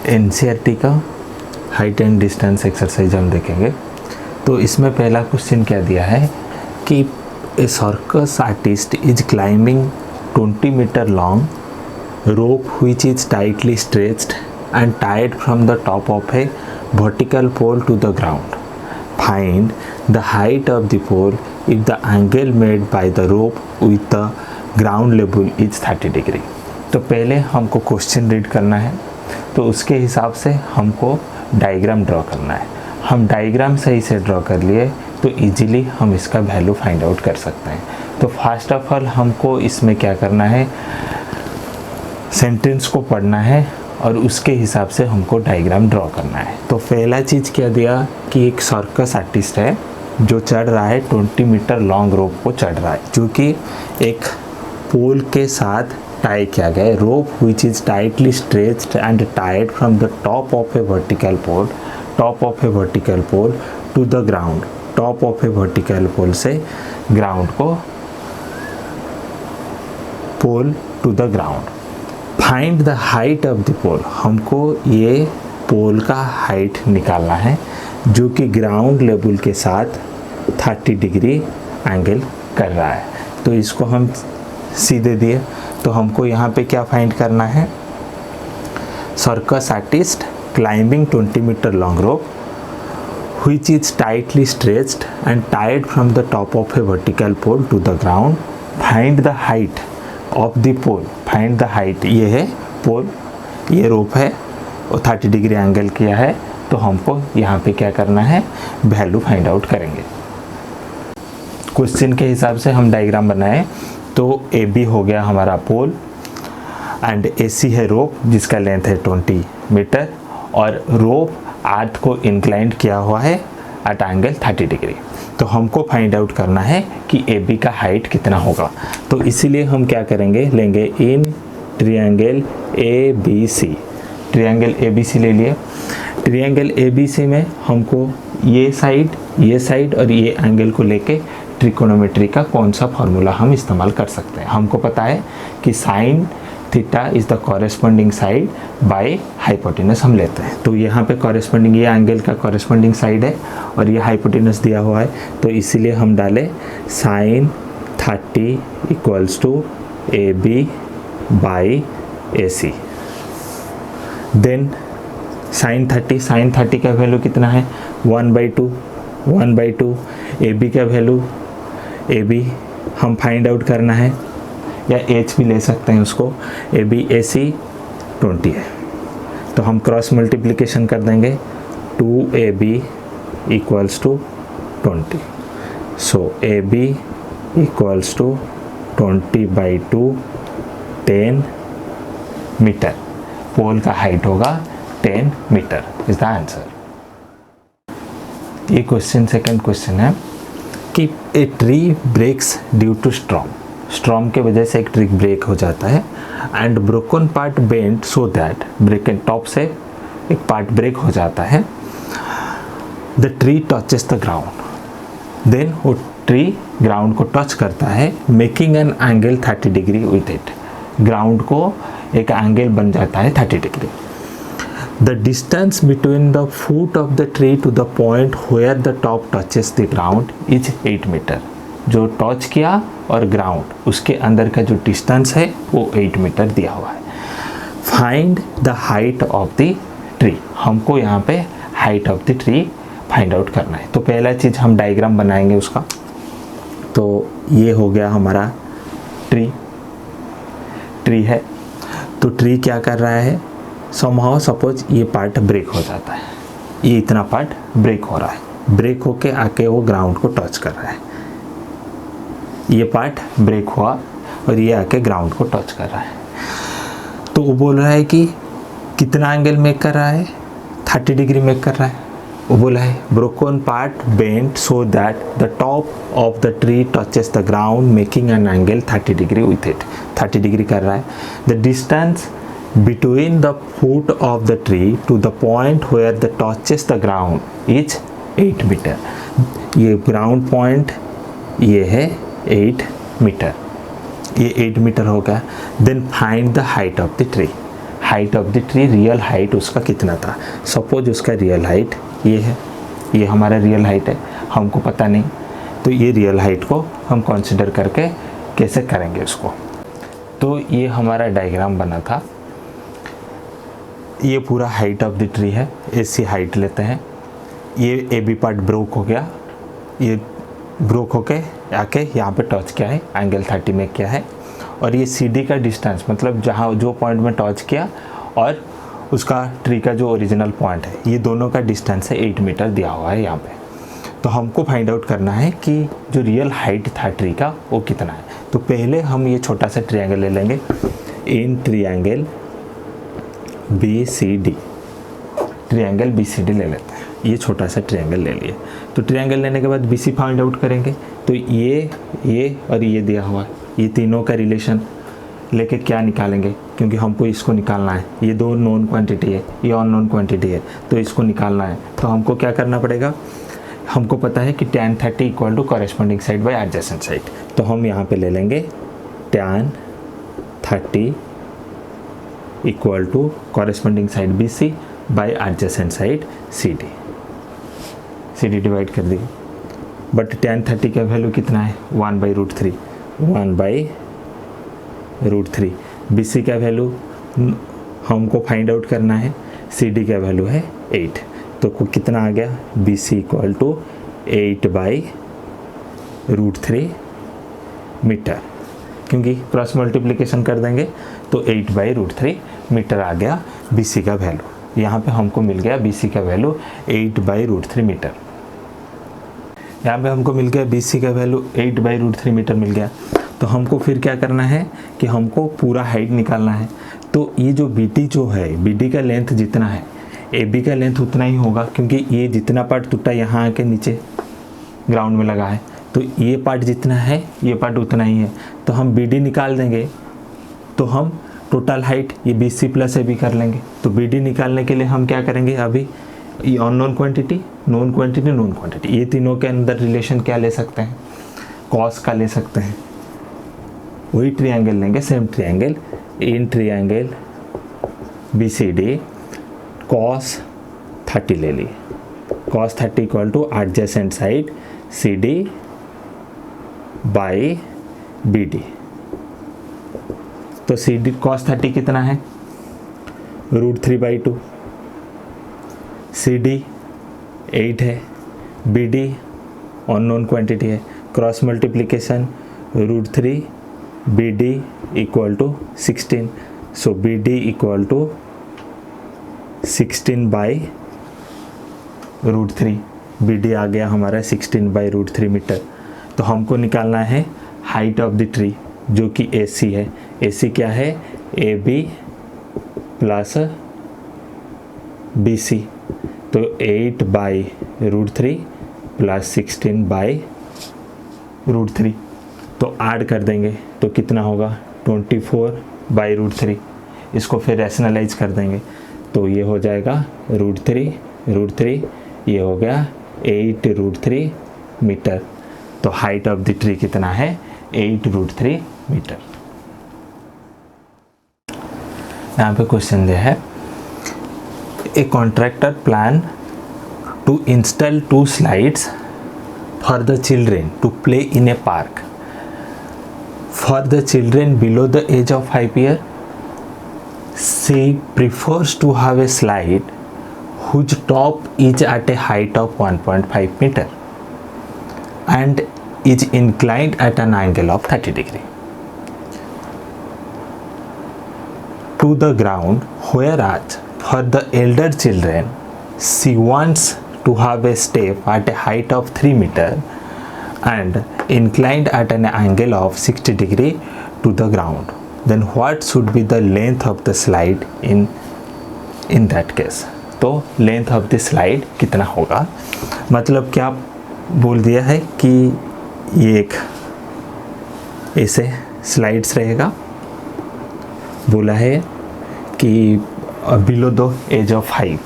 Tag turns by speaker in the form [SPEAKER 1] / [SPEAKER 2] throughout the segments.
[SPEAKER 1] NCERT का height and distance exercise हम देखेंगे। तो इसमें पहला क्वेश्चन क्या दिया है कि a circus artist is climbing 20 metre long rope which is tightly stretched and tied from the top of a vertical pole to the ground. Find the height of the pole if the angle made by the rope with the ground level is 30 degree. तो पहले हमको question read करना है, तो उसके हिसाब से हमको डायग्राम ड्रॉ करना है। हम डायग्राम सही से ड्रॉ कर लिए तो इजीली हम इसका वैल्यू फाइंड आउट कर सकते हैं। तो फर्स्ट ऑफ ऑल हमको इसमें क्या करना है, सेंटेंस को पढ़ना है और उसके हिसाब से हमको डायग्राम ड्रॉ करना है। तो पहला चीज़ क्या दिया कि एक सर्कस आर्टिस्ट है जो चढ़ रहा है 20 मीटर लॉन्ग रोप को चढ़ रहा है, जो कि एक पोल के साथ टाई किया गया है। Rope which is tightly stretched and tied from the top of a vertical pole to the ground. Top of a vertical pole से ग्राउंड को, pole to the ground. Find the height of the pole, हमको ये पोल का height निकालना है जो कि ground level के साथ 30 डिग्री एंगल कर रहा है। तो इसको हम सीधे दिए, तो हमको यहाँ पे क्या फाइंड करना है, circus artist climbing 20 metre long rope which is tightly stretched and tied from the top of a vertical pole to the ground. Find the height of the pole. Find the height, ये है पोल, ये रोप है और 30 degree angle किया है। तो हमको यहाँ पे क्या करना है, वैल्यू फाइंड आउट करेंगे। क्वेश्चन के हिसाब से हम डायग्राम बनाए, तो ए बी हो गया हमारा पोल एंड ए सी है रोप जिसका लेंथ है 20 मीटर और रोप आर्थ को इंक्लाइंड किया हुआ है एट एंगल 30 डिग्री। तो हमको फाइंड आउट करना है कि ए बी का हाइट कितना होगा। तो इसीलिए हम क्या करेंगे, लेंगे in triangle A B C. Triangle A B C ले लिए। ट्रायंगल ए बी सी में हमको ये साइड और ये एंगल को लेके ट्रिकोनोमेट्री का कौन सा फॉर्मूला हम इस्तेमाल कर सकते हैं। हमको पता है कि sine theta is the corresponding side by hypotenuse हम लेते हैं। तो यहाँ पे कॉरेस्पॉन्डिंग, ये एंगल का कॉरेस्पॉन्डिंग साइड है और ये हाइपोटेनस दिया हुआ है, तो इसीलिए हम डाले sine 30 equals to A B by A C. Then sine 30 का वैल्यू कितना है, 1/2। ए बी का वैल्यू, ए बी हम फाइंड आउट करना है या एच भी ले सकते हैं उसको, ए बी ए सी 20 है। तो हम क्रॉस मल्टीप्लिकेशन कर देंगे, 2ab equals to 20। So a B equals to 20/2 10 metre. Pole का हाइट होगा 10 मीटर इज द आंसर। ये क्वेश्चन, सेकंड क्वेश्चन है कि a tree breaks due to storm के वजह से एक ट्री ब्रेक हो जाता है and broken part bend so that, broken top से एक पार्ट ब्रेक हो जाता है। The tree touches the ground, then वो ट्री ग्राउंड को टच करता है, making an angle 30 degree with it. Ground को एक एंगल बन जाता है 30 degree. The distance between the foot of the tree to the point where the top touches the ground is 8 metre. जो touch किया और ग्राउंड उसके अंदर का जो डिस्टेंस है वो 8 मीटर दिया हुआ है। Find the height of the tree, हमको यहाँ पे height of the tree find out करना है। तो पहला चीज़ हम डायग्राम बनाएंगे उसका। तो ये हो गया हमारा ट्री है। तो ट्री क्या कर रहा है, समहाउ सपोज ये पार्ट ब्रेक हो जाता है, ये इतना पार्ट ब्रेक हो रहा है, ब्रेक होके आके वो ग्राउंड को टच कर रहा है। ये पार्ट ब्रेक हुआ और ये आके ग्राउंड को टच कर रहा है। तो वो बोल रहा है कि कितना एंगल मेक कर रहा है, 30 डिग्री मेक कर रहा है। वो बोला है broken part bend so that the top of the tree touches the ground making an angle 30 degree with it. 30 degree कर रहा है। The distance between the foot of the tree to the point where the touches the ground is 8 metre. ये ground point ये है 8 metre, ये 8 metre होगा। Then find the height of the tree. Height of the tree, real height उसका कितना था। Suppose उसका real height ये है, ये हमारा रियल हाइट है, हमको पता नहीं, तो ये रियल हाइट को हम कंसिडर करके कैसे करेंगे उसको। तो ये हमारा डायग्राम बना था, ये पूरा हाइट ऑफ द ट्री है, ऐसी हाइट लेते हैं, ये ए बी पार्ट ब्रोक हो गया, ये ब्रोक होके आके यहाँ पे टच किया है, एंगल 30 में किया है, और ये सी डी का डिस्टेंस मतलब जहाँ जो पॉइंट में टच किया और उसका ट्री का जो ओरिजिनल पॉइंट है, ये दोनों का डिस्टेंस है 8 मीटर दिया हुआ है यहाँ पे। तो हमको फाइंड आउट करना है कि जो रियल हाइट था ट्री का वो कितना है। तो पहले हम ये छोटा सा ट्रायंगल ले लेंगे, in triangle B C D, triangle B C D ले लेते हैं, ये छोटा सा ट्रायंगल ले लिए। तो ट्रायंगल लेने के बाद बी सी फाइंड आउट करेंगे। तो ये और ये दिया हुआ है, ये तीनों का रिलेशन लेके क्या निकालेंगे, क्योंकि हमको इसको निकालना है, ये दो नोन क्वांटिटी है, ये अननोन क्वांटिटी है, तो इसको निकालना है। तो हमको क्या करना पड़ेगा, हमको पता है कि tan 30 equal to corresponding side by adjacent side. तो हम यहाँ पे ले लेंगे tan 30 equal to corresponding side B C by adjacent side C D divide कर दी। बट tan 30 का वैल्यू कितना है 1/√3, 1/√3। बी सी का वैल्यू हमको फाइंड आउट करना है, सी डी का वैल्यू है 8। तो कितना आ गया, B C equal to 8/√3 metre, क्योंकि क्रॉस मल्टीप्लिकेशन कर देंगे तो 8/√3 मीटर आ गया बी सी का वैल्यू। यहाँ पे हमको मिल गया बी सी का वैल्यू 8/√3 मीटर। यहाँ पे हमको मिल गया बी सी का वैल्यू 8/√3 मीटर मिल गया। तो हमको फिर क्या करना है कि हमको पूरा हाइट निकालना है। तो ये जो बी डी जो है, बी डी का लेंथ जितना है ए बी का लेंथ उतना ही होगा, क्योंकि ये जितना पार्ट टूटा यहाँ आके नीचे ग्राउंड में लगा है, तो ये पार्ट जितना है ये पार्ट उतना ही है। तो हम बी डी निकाल देंगे तो हम टोटल हाइट ये B C plus A B कर लेंगे। तो बी डी निकालने के लिए हम क्या करेंगे, अभी ये unknown quantity, known quantity, known quantity, ये तीनों के अंदर रिलेशन क्या ले सकते हैं, कॉस का ले सकते हैं। वही ट्रायंगल लेंगे, same triangle, in triangle B C D cos 30 ले लिए, cos 30 equal to adjacent side C D by B D. तो सी डी cos 30 कितना है √3/2, सी डी 8 है, बी डी अननोन क्वांटिटी है, cross multiplication √3 B D equal to 16। So B D equal to 16/√3, B D आ गया हमारा 16/√3 metre. तो हमको निकालना है हाइट ऑफ द ट्री, जो कि ए सी है। ए सी क्या है, A B plus B C. तो 8/√3 प्लस 16/√3, तो ऐड कर देंगे तो कितना होगा 24/√3। इसको फिर रैशनलाइज कर देंगे तो ये हो जाएगा √3, ये हो गया 8√3 मीटर। तो हाइट ऑफ द ट्री कितना है 8√3 मीटर। यहाँ पे क्वेश्चन दिया है, a contractor plan to install 2 slides for the children to play in a park for the children below the age of 5 years. She prefers to have a slide whose top is at a height of 1.5 meter and is inclined at an angle of 30 degrees to the ground, whereas for the elder children she wants to have a step at a height of 3 meter and inclined at an angle of 60 degrees to the ground. Then what should be the length of the slide in that case? तो length of the slide कितना होगा, मतलब क्या बोल दिया है कि ये एक ऐसे स्लाइड्स रहेगा, बोला है कि below the age of 5,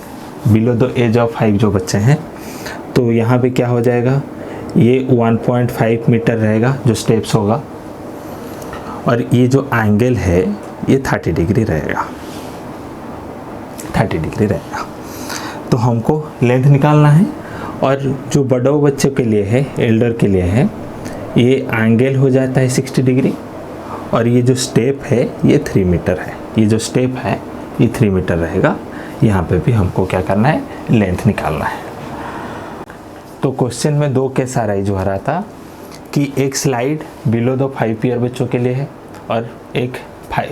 [SPEAKER 1] below the age of 5 जो बच्चे हैं, तो यहाँ पे क्या हो जाएगा, ये 1.5 मीटर रहेगा जो स्टेप्स होगा, और ये जो एंगल है ये 30 डिग्री रहेगा। 30 डिग्री रहेगा। तो हमको लेंथ निकालना है, और जो बड़े बच्चों के लिए है, एल्डर के लिए है, ये एंगल हो जाता है 60 डिग्री, और ये जो स्टेप है ये 3 मीटर है। ये जो स्टेप है ये 3 मीटर रहेगा। यहाँ पे भी हमको क्या करना है, लेंथ निकालना है। तो क्वेश्चन में 2 केस अराइज हो रहा था कि एक स्लाइड बिलो द 5 ईयर बच्चों के लिए है और एक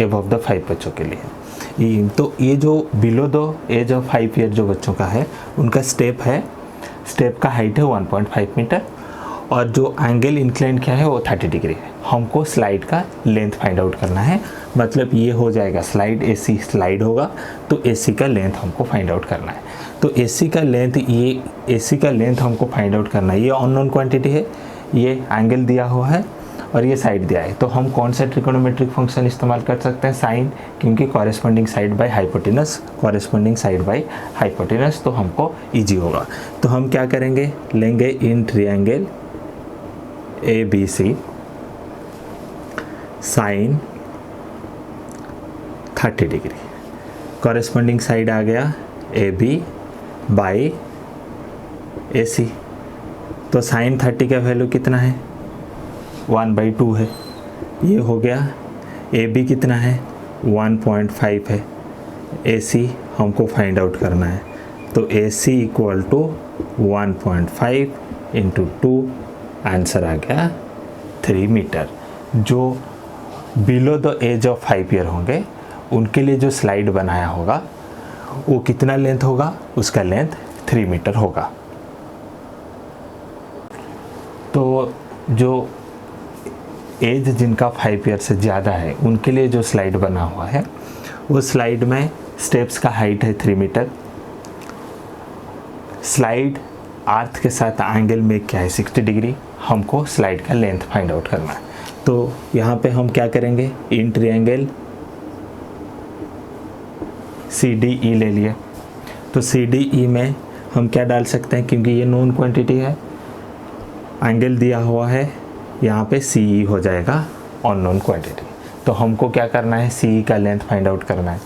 [SPEAKER 1] अबव द 5 बच्चों के लिए है। तो ये जो below the age of 5 year जो बच्चों का है, उनका स्टेप है, स्टेप का हाइट है 1.5 मीटर, और जो एंगल इंक्लाइन क्या है वो 30 डिग्री है। हमको स्लाइड का लेंथ फाइंड आउट करना है। मतलब ये हो जाएगा स्लाइड, एसी स्लाइड होगा, तो एसी का लेंथ हमको फाइंड आउट करना है। तो एसी का लेंथ, ये एसी का लेंथ हमको फाइंड आउट करना है। ये अननोन क्वांटिटी है, ये एंगल दिया हुआ है और ये साइड दिया है। तो हम कौन सा ट्रिगोनोमेट्रिक फंक्शन इस्तेमाल कर सकते हैं, साइन, क्योंकि corresponding side by hypotenuse, corresponding side by hypotenuse, तो हमको इजी होगा। तो हम क्या करेंगे, लेंगे in triangle ABC sine 30 degree, corresponding side आ गया AB बाई AC। तो साइन 30 का वैल्यू कितना है, 1/2 है। ये हो गया। AB कितना है, 1.5 है। AC हमको फाइंड आउट करना है, तो AC equal to 1.5 into 2, answer आ गया 3 मीटर। जो below the age of 5 year होंगे उनके लिए जो स्लाइड बनाया होगा वो कितना लेंथ होगा, उसका लेंथ 3 मीटर होगा। तो जो एज जिनका 5 ईयर से ज़्यादा है उनके लिए जो स्लाइड बना हुआ है, वो स्लाइड में स्टेप्स का हाइट है 3 मीटर। स्लाइड अर्थ के साथ एंगल में क्या है, 60 डिग्री। हमको स्लाइड का लेंथ फाइंड आउट करना है। तो यहाँ पे हम क्या करेंगे, इन ट्रायंगल CDE ले लिए। तो CDE में हम क्या डाल सकते हैं, क्योंकि ये नोन क्वांटिटी है, एंगल दिया हुआ है, यहाँ पे CE हो जाएगा अननोन क्वांटिटी। तो हमको क्या करना है, CE का लेंथ फाइंड आउट करना है।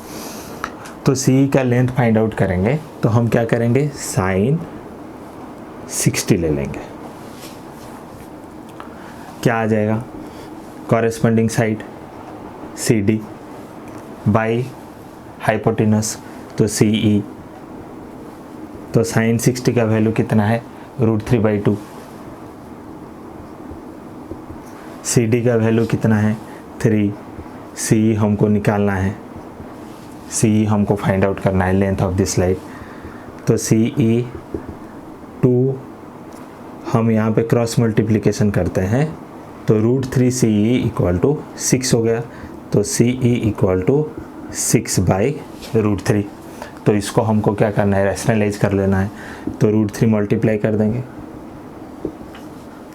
[SPEAKER 1] तो CE का लेंथ फाइंड आउट करेंगे तो हम क्या करेंगे, साइन 60 ले लेंगे। क्या आ जाएगा, corresponding side CD by hypotenuse, तो CE। तो साइन 60 का वैल्यू कितना है, √3/2। CD का वैल्यू कितना है, 3। CE हमको निकालना है, CE हमको फाइंड आउट करना है, लेंथ ऑफ दिस स्लाइड। तो CE 2, हम यहाँ पे क्रॉस मल्टीप्लिकेशन करते हैं, तो √3 CE इक्वल टू 6 हो गया। तो CE इक्वल टू 6/√3। तो इसको हमको क्या करना है, रैशनलाइज कर लेना है। तो √3 मल्टीप्लाई कर देंगे,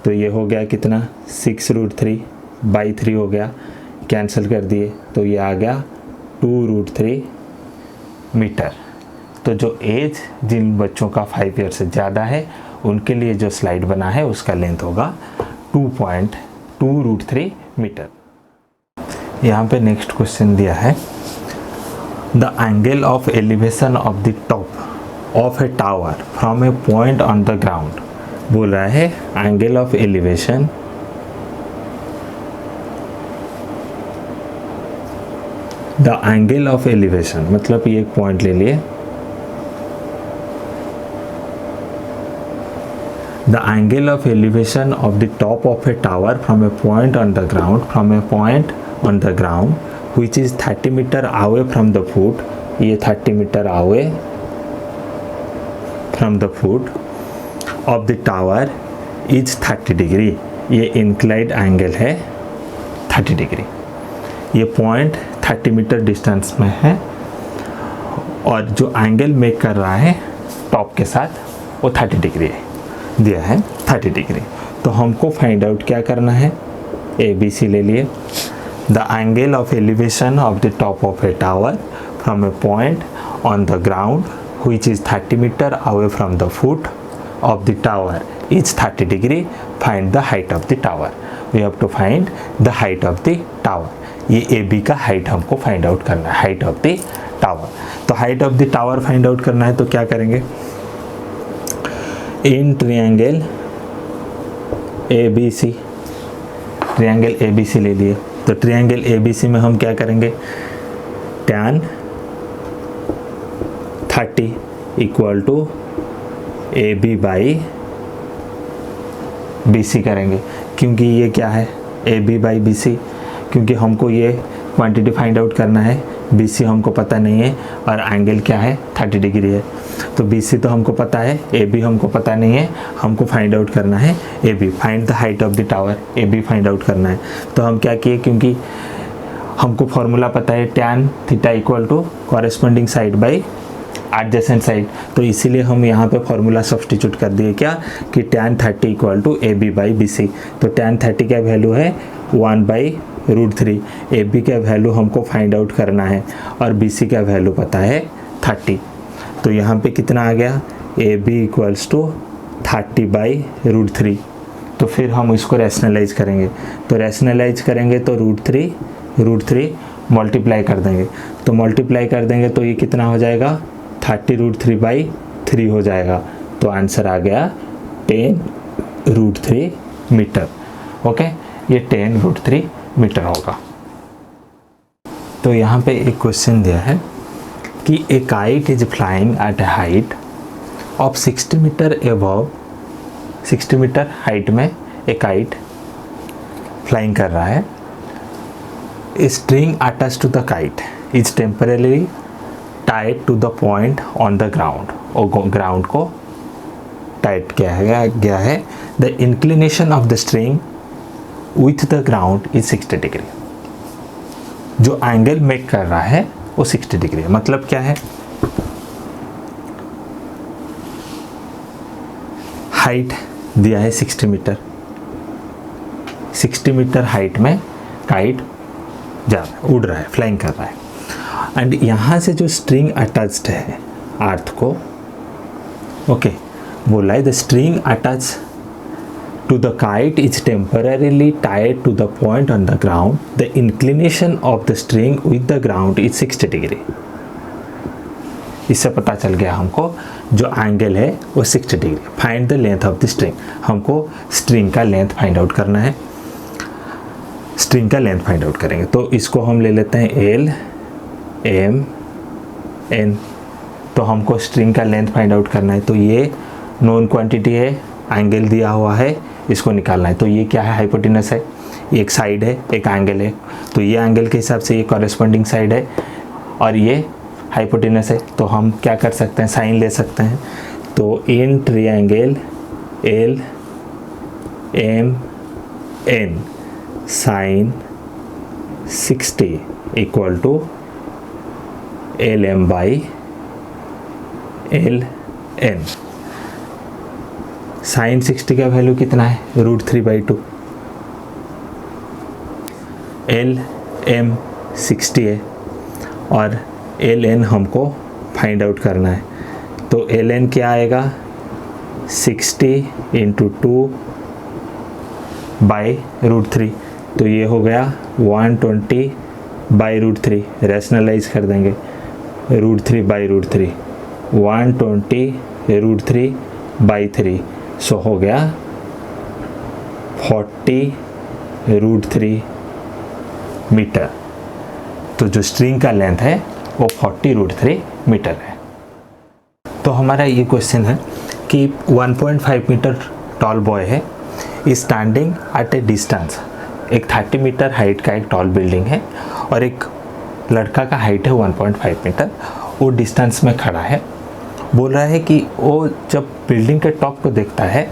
[SPEAKER 1] तो ये हो गया कितना, 6√3/3 हो गया, कैंसिल कर दिए, तो ये आ गया 2√3 मीटर। तो जो एज जिन बच्चों का 5 ईयर से ज़्यादा है उनके लिए जो स्लाइड बना है उसका लेंथ होगा 2.2√3 मीटर। यहाँ पे नेक्स्ट क्वेश्चन दिया है, the angle of elevation of the top of a tower from a point on the ground. बोल रहा है angle of elevation the angle of elevation, मतलब ये एक पॉइंट ले लिए, the angle of elevation of the top of a tower from a point on the ground which is 30 meter away from the foot, ये 30 meter away from the foot of the tower is 30 degree। ये inclined angle है 30 degree. ये point 30 metre distance में है और जो angle make कर रहा है टॉप के साथ वो 30 डिग्री है, दिया है 30 डिग्री। तो हमको फाइंड आउट क्या करना है, ABC ले लिए, the angle of elevation of the top of a tower from a point on the ground which is 30 meter away from the foot of the tower is 30 degree, find the height of the tower। we have to find the height of the tower। ये AB का height हमको find out करना है, height of the tower. तो height of the tower find out करना है तो क्या करेंगे, इन ट्रायंगल ABC, ट्रायंगल ABC ले लिए। तो ट्रायंगल ABC में हम क्या करेंगे, tan 30 equal to AB by BC करेंगे। क्योंकि ये क्या है, AB बाई BC, क्योंकि हमको ये क्वांटिटी फाइंड आउट करना है, BC हमको पता नहीं है और एंगल क्या है 30 डिग्री है। तो BC तो हमको पता है, AB हमको पता नहीं है, हमको फाइंड आउट करना है AB, find the height of the tower, AB find out करना है। तो हम क्या किए, क्योंकि हमको फॉर्मूला पता है tan theta equal to corresponding side by adjacent side, तो इसीलिए हम यहाँ पे फॉर्मूला सब्स्टिट्यूट कर दिए क्या, कि tan 30 equal to AB by BC। तो tan 30 का वैल्यू है 1/√3, AB का वैल्यू हमको फाइंड आउट करना है और BC का वैल्यू पता है 30। तो यहाँ पे कितना आ गया, AB इक्वल्स टू 30/√3। तो फिर हम इसको रैशनलाइज करेंगे, तो रैशनलाइज करेंगे तो √3 मल्टीप्लाई कर देंगे, तो मल्टीप्लाई कर देंगे तो ये कितना हो जाएगा, 30√3/3 हो जाएगा। तो आंसर आ गया 10√3 मीटर। ओके, ये 10√3 मीटर होगा। तो यहाँ पे एक क्वेश्चन दिया है कि a kite is flying at a height of 60 metre above, 60 metre height में एक काइट फ्लाइंग कर रहा है। A string attached to the kite is temporarily tied to the point on the ground, और ग्राउंड को टाइट किया गया है। The inclination of the string with the ground is 60 degree. जो एंगल मेक कर रहा है वो 60 डिग्री है। मतलब क्या है, हाइट दिया है 60 मीटर, 60 मीटर हाइट में काइट जा रहा है, उड़ रहा है, फ्लाइंग कर रहा है। एंड यहाँ से जो स्ट्रिंग अटैच्ड है अर्थ को, ओके, बोला है the string attach to the kite is temporarily tied to the point on the ground, the inclination of the string with the ground is 60 degree. इससे पता चल गया हमको जो एंगल है वो 60 degree. Find the length of the string, हमको string का लेंथ फाइंड आउट करना है, स्ट्रिंग का लेंथ फाइंड आउट करेंगे। तो इसको हम ले लेते हैं L M N। तो हमको स्ट्रिंग का लेंथ फाइंड आउट करना है, तो ये नोन क्वांटिटी है, एंगल दिया हुआ है, इसको निकालना है। तो ये क्या है, हाइपोटेनस है, एक साइड है, एक एंगल है। तो ये एंगल के हिसाब से ये कॉरेस्पॉन्डिंग साइड है और ये हाइपोटेनस है। तो हम क्या कर सकते हैं, साइन ले सकते हैं। तो in triangle L M N sine 60 equal to LM by LN। साइन 60 का वैल्यू कितना है, √3/2। LM 60 है और LN हमको फाइंड आउट करना है। तो LN क्या आएगा, 60 × 2/√3। तो ये हो गया 120/√3। रैशनलाइज कर देंगे, √3/√3, 120√3/3, सो हो गया 40√3 मीटर। तो जो स्ट्रिंग का लेंथ है वो 40√3 मीटर है। तो हमारा ये क्वेश्चन है कि 1.5 मीटर टॉल बॉय है, स्टैंडिंग एट ए डिस्टेंस, एक 30 मीटर हाइट का एक टॉल बिल्डिंग है और एक लड़का का हाइट है 1.5 मीटर, वो डिस्टेंस में खड़ा है। बोल रहा है कि वो जब बिल्डिंग के टॉप को देखता है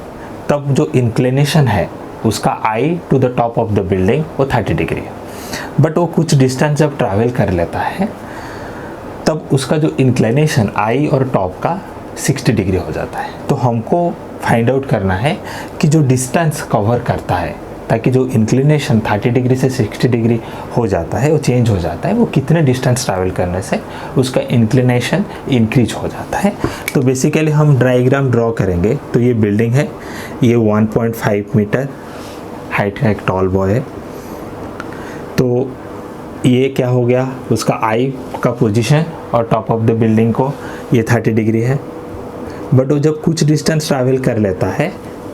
[SPEAKER 1] तब जो इंक्लिनेशन है उसका eye to the top of the building वो 30 डिग्री है। बट वो कुछ डिस्टेंस जब ट्रैवल कर लेता है तब उसका जो इंक्लिनेशन आई और टॉप का 60 डिग्री हो जाता है। तो हमको फाइंड आउट करना है कि जो डिस्टेंस कवर करता है, ताकि जो इंक्लिनेशन 30 डिग्री से 60 डिग्री हो जाता है, वो चेंज हो जाता है, वो कितने डिस्टेंस ट्रैवल करने से उसका इंक्लिनेशन इंक्रीज हो जाता है। तो बेसिकली हम डायग्राम ड्रॉ करेंगे। तो ये बिल्डिंग है, ये 1.5 मीटर हाइट का एक टॉल बॉय है। तो ये क्या हो गया, उसका आई का पोजीशन और टॉप ऑफ द बिल्डिंग को ये 30 डिग्री है, बट वो जब कुछ डिस्टेंस ट्रैवल कर लेता है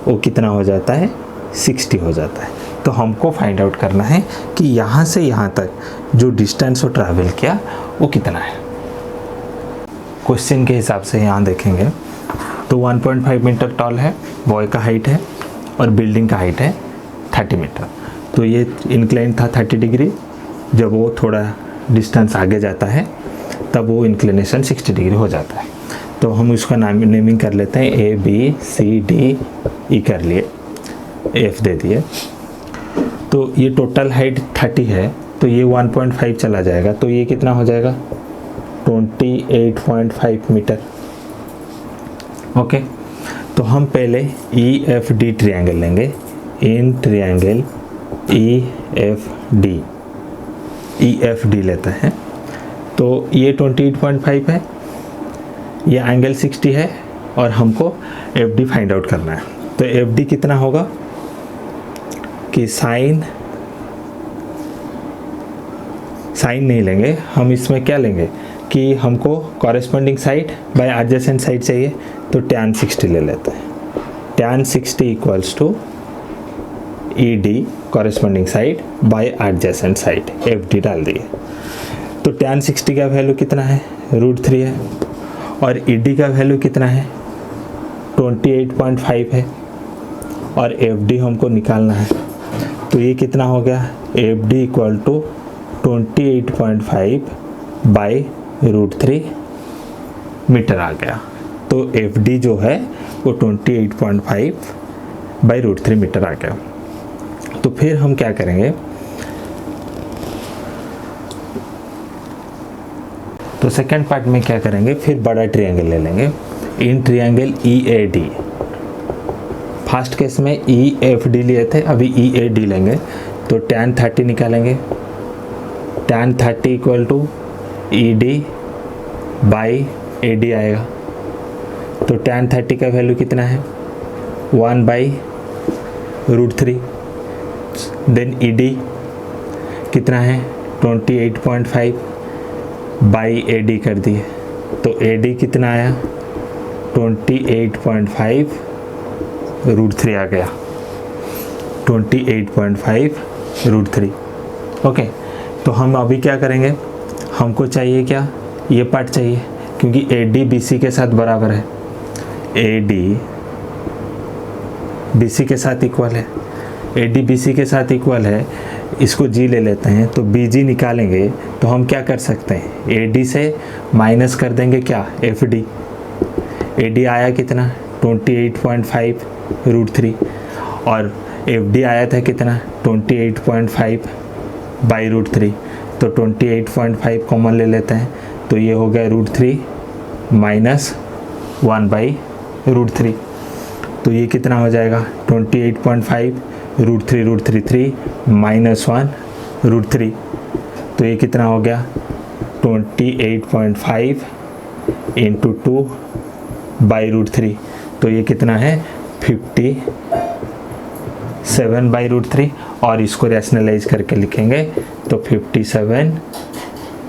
[SPEAKER 1] वो कितना हो जाता है, 60 हो जाता है। तो हमको फाइंड आउट करना है कि यहाँ से यहाँ तक जो डिस्टेंस वो ट्रैवल किया वो कितना है। क्वेश्चन के हिसाब से यहाँ देखेंगे तो 1.5 मीटर टॉल है, बॉय का हाइट है और बिल्डिंग का हाइट है 30 मीटर। तो ये इंक्लाइन था 30 डिग्री, जब वो थोड़ा डिस्टेंस आगे जाता है तब वो इंक्लिनेशन 60 डिग्री हो जाता है। तो हम उसका नेमिंग कर लेते हैं, A B C D E कर लिए, एफ दे दिए। तो ये टोटल हाइट 30 है, तो ये 1.5 चला जाएगा, तो ये कितना हो जाएगा, 28.5 मीटर। ओके, तो हम पहले ई एफ डी ट्रायंगल लेंगे। In triangle E F D लेते हैं, तो ये 28.5 है, ये एंगल 60 है और हमको एफ डी फाइंड आउट करना है। तो एफ डी कितना होगा कि साइन नहीं लेंगे हम, इसमें क्या लेंगे कि हमको corresponding side by adjacent side चाहिए, तो tan 60 ले लेते हैं। tan 60 equals to E D corresponding side by adjacent side, F D डाल दिए। तो tan 60 का वैल्यू कितना है, √3 है, और ई डी का वैल्यू कितना है, 28.5 है, और एफ डी हमको निकालना है। तो ये कितना हो गया, F D equal to 28.5 by √3 metre आ गया। तो एफ डी जो है वो 28.5 बाई √3 मीटर आ गया। तो फिर हम क्या करेंगे, तो सेकेंड पार्ट में क्या करेंगे, फिर बड़ा ट्रायंगल ले लेंगे। In triangle E A D, first case में ई एफ डी लिए थे, अभी ई ए डी लेंगे। तो tan 30 निकालेंगे, tan 30 equal to E D by A D आएगा। तो tan 30 का वैल्यू कितना है, 1 बाई √3। देन ई डी कितना है, 28.5 बाई ए डी कर दिए, तो ए डी कितना आया, 28.5 √3 आ गया, 28.5 √3। ओके, तो हम अभी क्या करेंगे, हमको चाहिए क्या, ये पार्ट चाहिए, क्योंकि ए डी बी सी के साथ बराबर है, ए डी बी सी के साथ इक्वल है, ए डी बी सी के साथ इक्वल है, इसको जी ले लेते हैं। तो बी जी निकालेंगे तो हम क्या कर सकते हैं, ए डी से माइनस कर देंगे क्या, एफ डी। ए डी आया कितना, 28.5 √3, और एफ डी आया था कितना, 28.5 बाई √3। तो 28.5 कॉमन ले लेते हैं, तो ये हो गया √3 माइनस 1 बाई √3। तो ये कितना हो जाएगा, 28.5 √3 3 माइनस 1 √3। तो ये कितना हो गया, 28.5 इंटू 2 बाई √3। तो ये कितना है, 57 बाई √3, और इसको रैशनलाइज करके लिखेंगे तो 57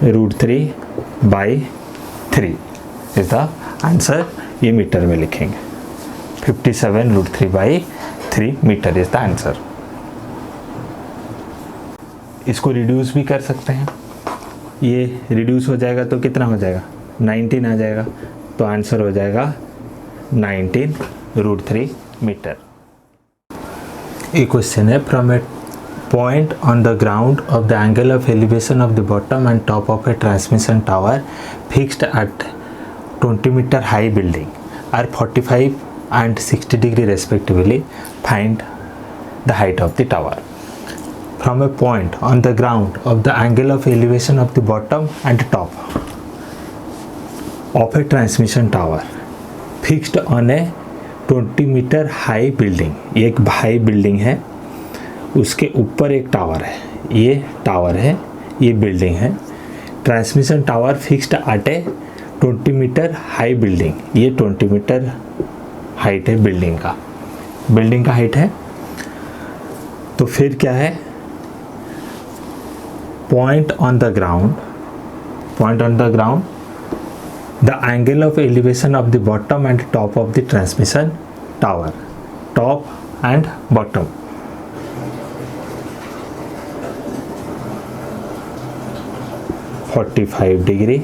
[SPEAKER 1] √3 बाई 3 इज द आंसर। ये मीटर में लिखेंगे, 57 √3 by 3 metre is the answer. इसको रिड्यूस भी कर सकते हैं, ये रिड्यूस हो जाएगा तो कितना हो जाएगा, 19 आ जाएगा। तो आंसर हो जाएगा 19 √3 मीटर। एक क्वेश्चन है, from a point on the ground of the angle of elevation of the bottom and top of a transmission tower fixed at 20 metre high building are 45 and 60 degree respectively, find the height of the tower. From a point on the ground of the angle of elevation of the bottom and top of a transmission tower fixed on a 20 meter high building, एक high building है, उसके ऊपर एक tower है, ये tower है, ये building है। Transmission tower fixed at a 20 metre high building, ये 20 मीटर हाइट है बिल्डिंग का हाइट है। तो फिर क्या है, point on the ground, the angle of elevation of the bottom and top of the transmission tower, top and bottom. (45 degree),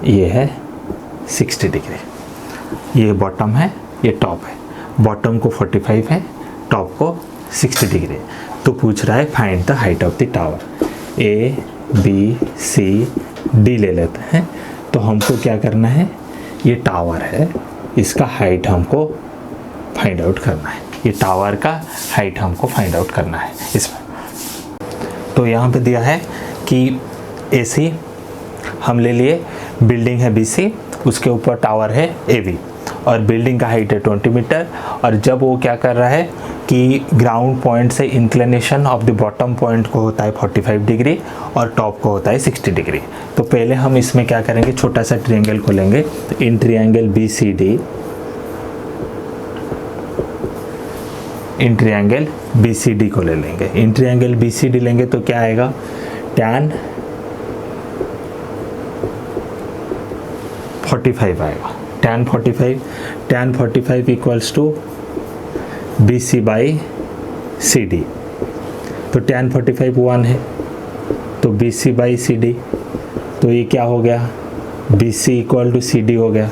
[SPEAKER 1] ये है 60 डिग्री। ये बॉटम है, ये टॉप है। बॉटम को 45 है, टॉप को 60 डिग्री। तो पूछ रहा है find the height of the tower. A B C D ले लेते हैं। तो हमको क्या करना है, ये टावर है, इसका हाइट हमको फाइंड आउट करना है। ये टावर का हाइट हमको फाइंड आउट करना है इसमें। तो यहाँ पे दिया है कि ए सी हम ले लिए, बिल्डिंग है बी सी, उसके ऊपर टावर है ए बी, और बिल्डिंग का हाइट है 20 मीटर। और जब वो क्या कर रहा है कि ग्राउंड पॉइंट से inclination of the bottom point को होता है 45 डिग्री और टॉप को होता है 60 डिग्री। तो पहले हम इसमें क्या करेंगे, छोटा सा ट्रायंगल को लेंगे। तो in triangle B C D, in triangle B C D को ले लेंगे। In triangle B C D लेंगे तो क्या आएगा, tan 45 आएगा। tan 45 equals to B C by C D. तो tan 45 1 है, तो B C by C D, तो ये क्या हो गया, B C equal to C D हो गया।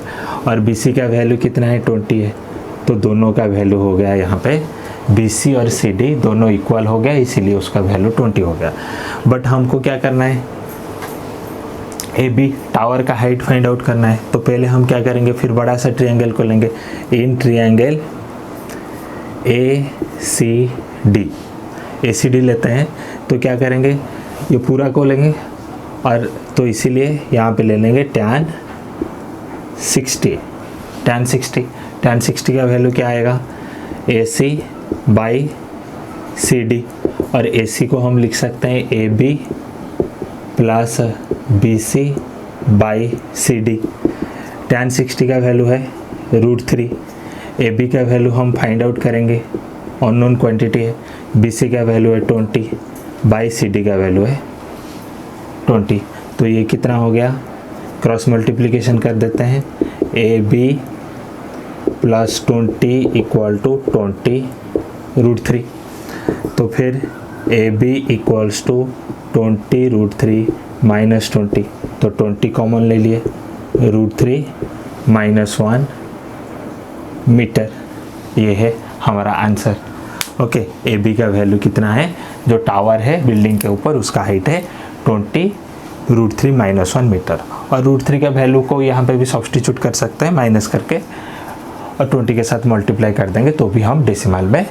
[SPEAKER 1] और बी सी का वैल्यू कितना है, 20 है। तो दोनों का वैल्यू हो गया यहाँ पे, बी सी और सी डी दोनों इक्वल हो गया, इसीलिए उसका वैल्यू 20 हो गया। बट हमको क्या करना है, ए बी टावर का हाइट फाइंड आउट करना है। तो पहले हम क्या करेंगे, फिर बड़ा सा ट्रायंगल को लेंगे। In triangle A C D लेते हैं। तो क्या करेंगे, ये पूरा को लेंगे, और तो इसीलिए यहाँ पे ले लेंगे tan 60 का वैल्यू क्या आएगा, ए सी बाई सी डी। और ए सी को हम लिख सकते हैं A B plus B C by C D. tan 60 का वैल्यू है √3। ए बी का वैल्यू हम फाइंड आउट करेंगे, अननोन क्वांटिटी है। बी सी का वैल्यू है 20 बाई सी डी का वैल्यू है 20। तो ये कितना हो गया, क्रॉस मल्टीप्लिकेशन कर देते हैं। A B plus 20 equal to 20 √3। तो फिर A B equals to 20 √3 minus 20, तो 20 कॉमन ले लिए, √3 माइनस 1 मीटर। ये है हमारा आंसर। ओके, ए बी का वैल्यू कितना है, जो टावर है बिल्डिंग के ऊपर, उसका हाइट है 20 √3 माइनस 1 मीटर। और √3 का वैल्यू को यहाँ पे भी सब्स्टिट्यूट कर सकते हैं माइनस करके, और 20 के साथ मल्टीप्लाई कर देंगे तो भी हम डेसिमल में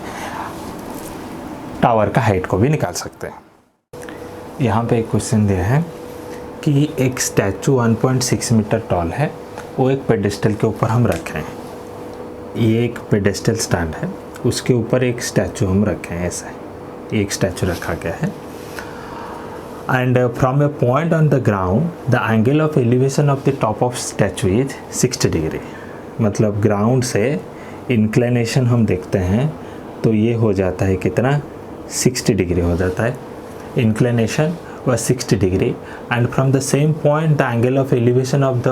[SPEAKER 1] टावर का हाइट को भी निकाल सकते हैं। यहाँ पे एक क्वेश्चन दिया है कि एक स्टैचू 1.6 मीटर टॉल है, वो एक पेडेस्टल के ऊपर हम रखे हैं। ये एक पेडेस्टल स्टैंड है, उसके ऊपर एक स्टैचू हम रखे हैं, ऐसा एक स्टैचू रखा गया है। And from a point on the ground the angle of elevation of the top of statute is 60 degree. मतलब ग्राउंड से इंक्लिनेशन हम देखते हैं तो ये हो जाता है कितना, 60 डिग्री हो जाता है। Inclination was 60 degree, and from the same point the angle of elevation of the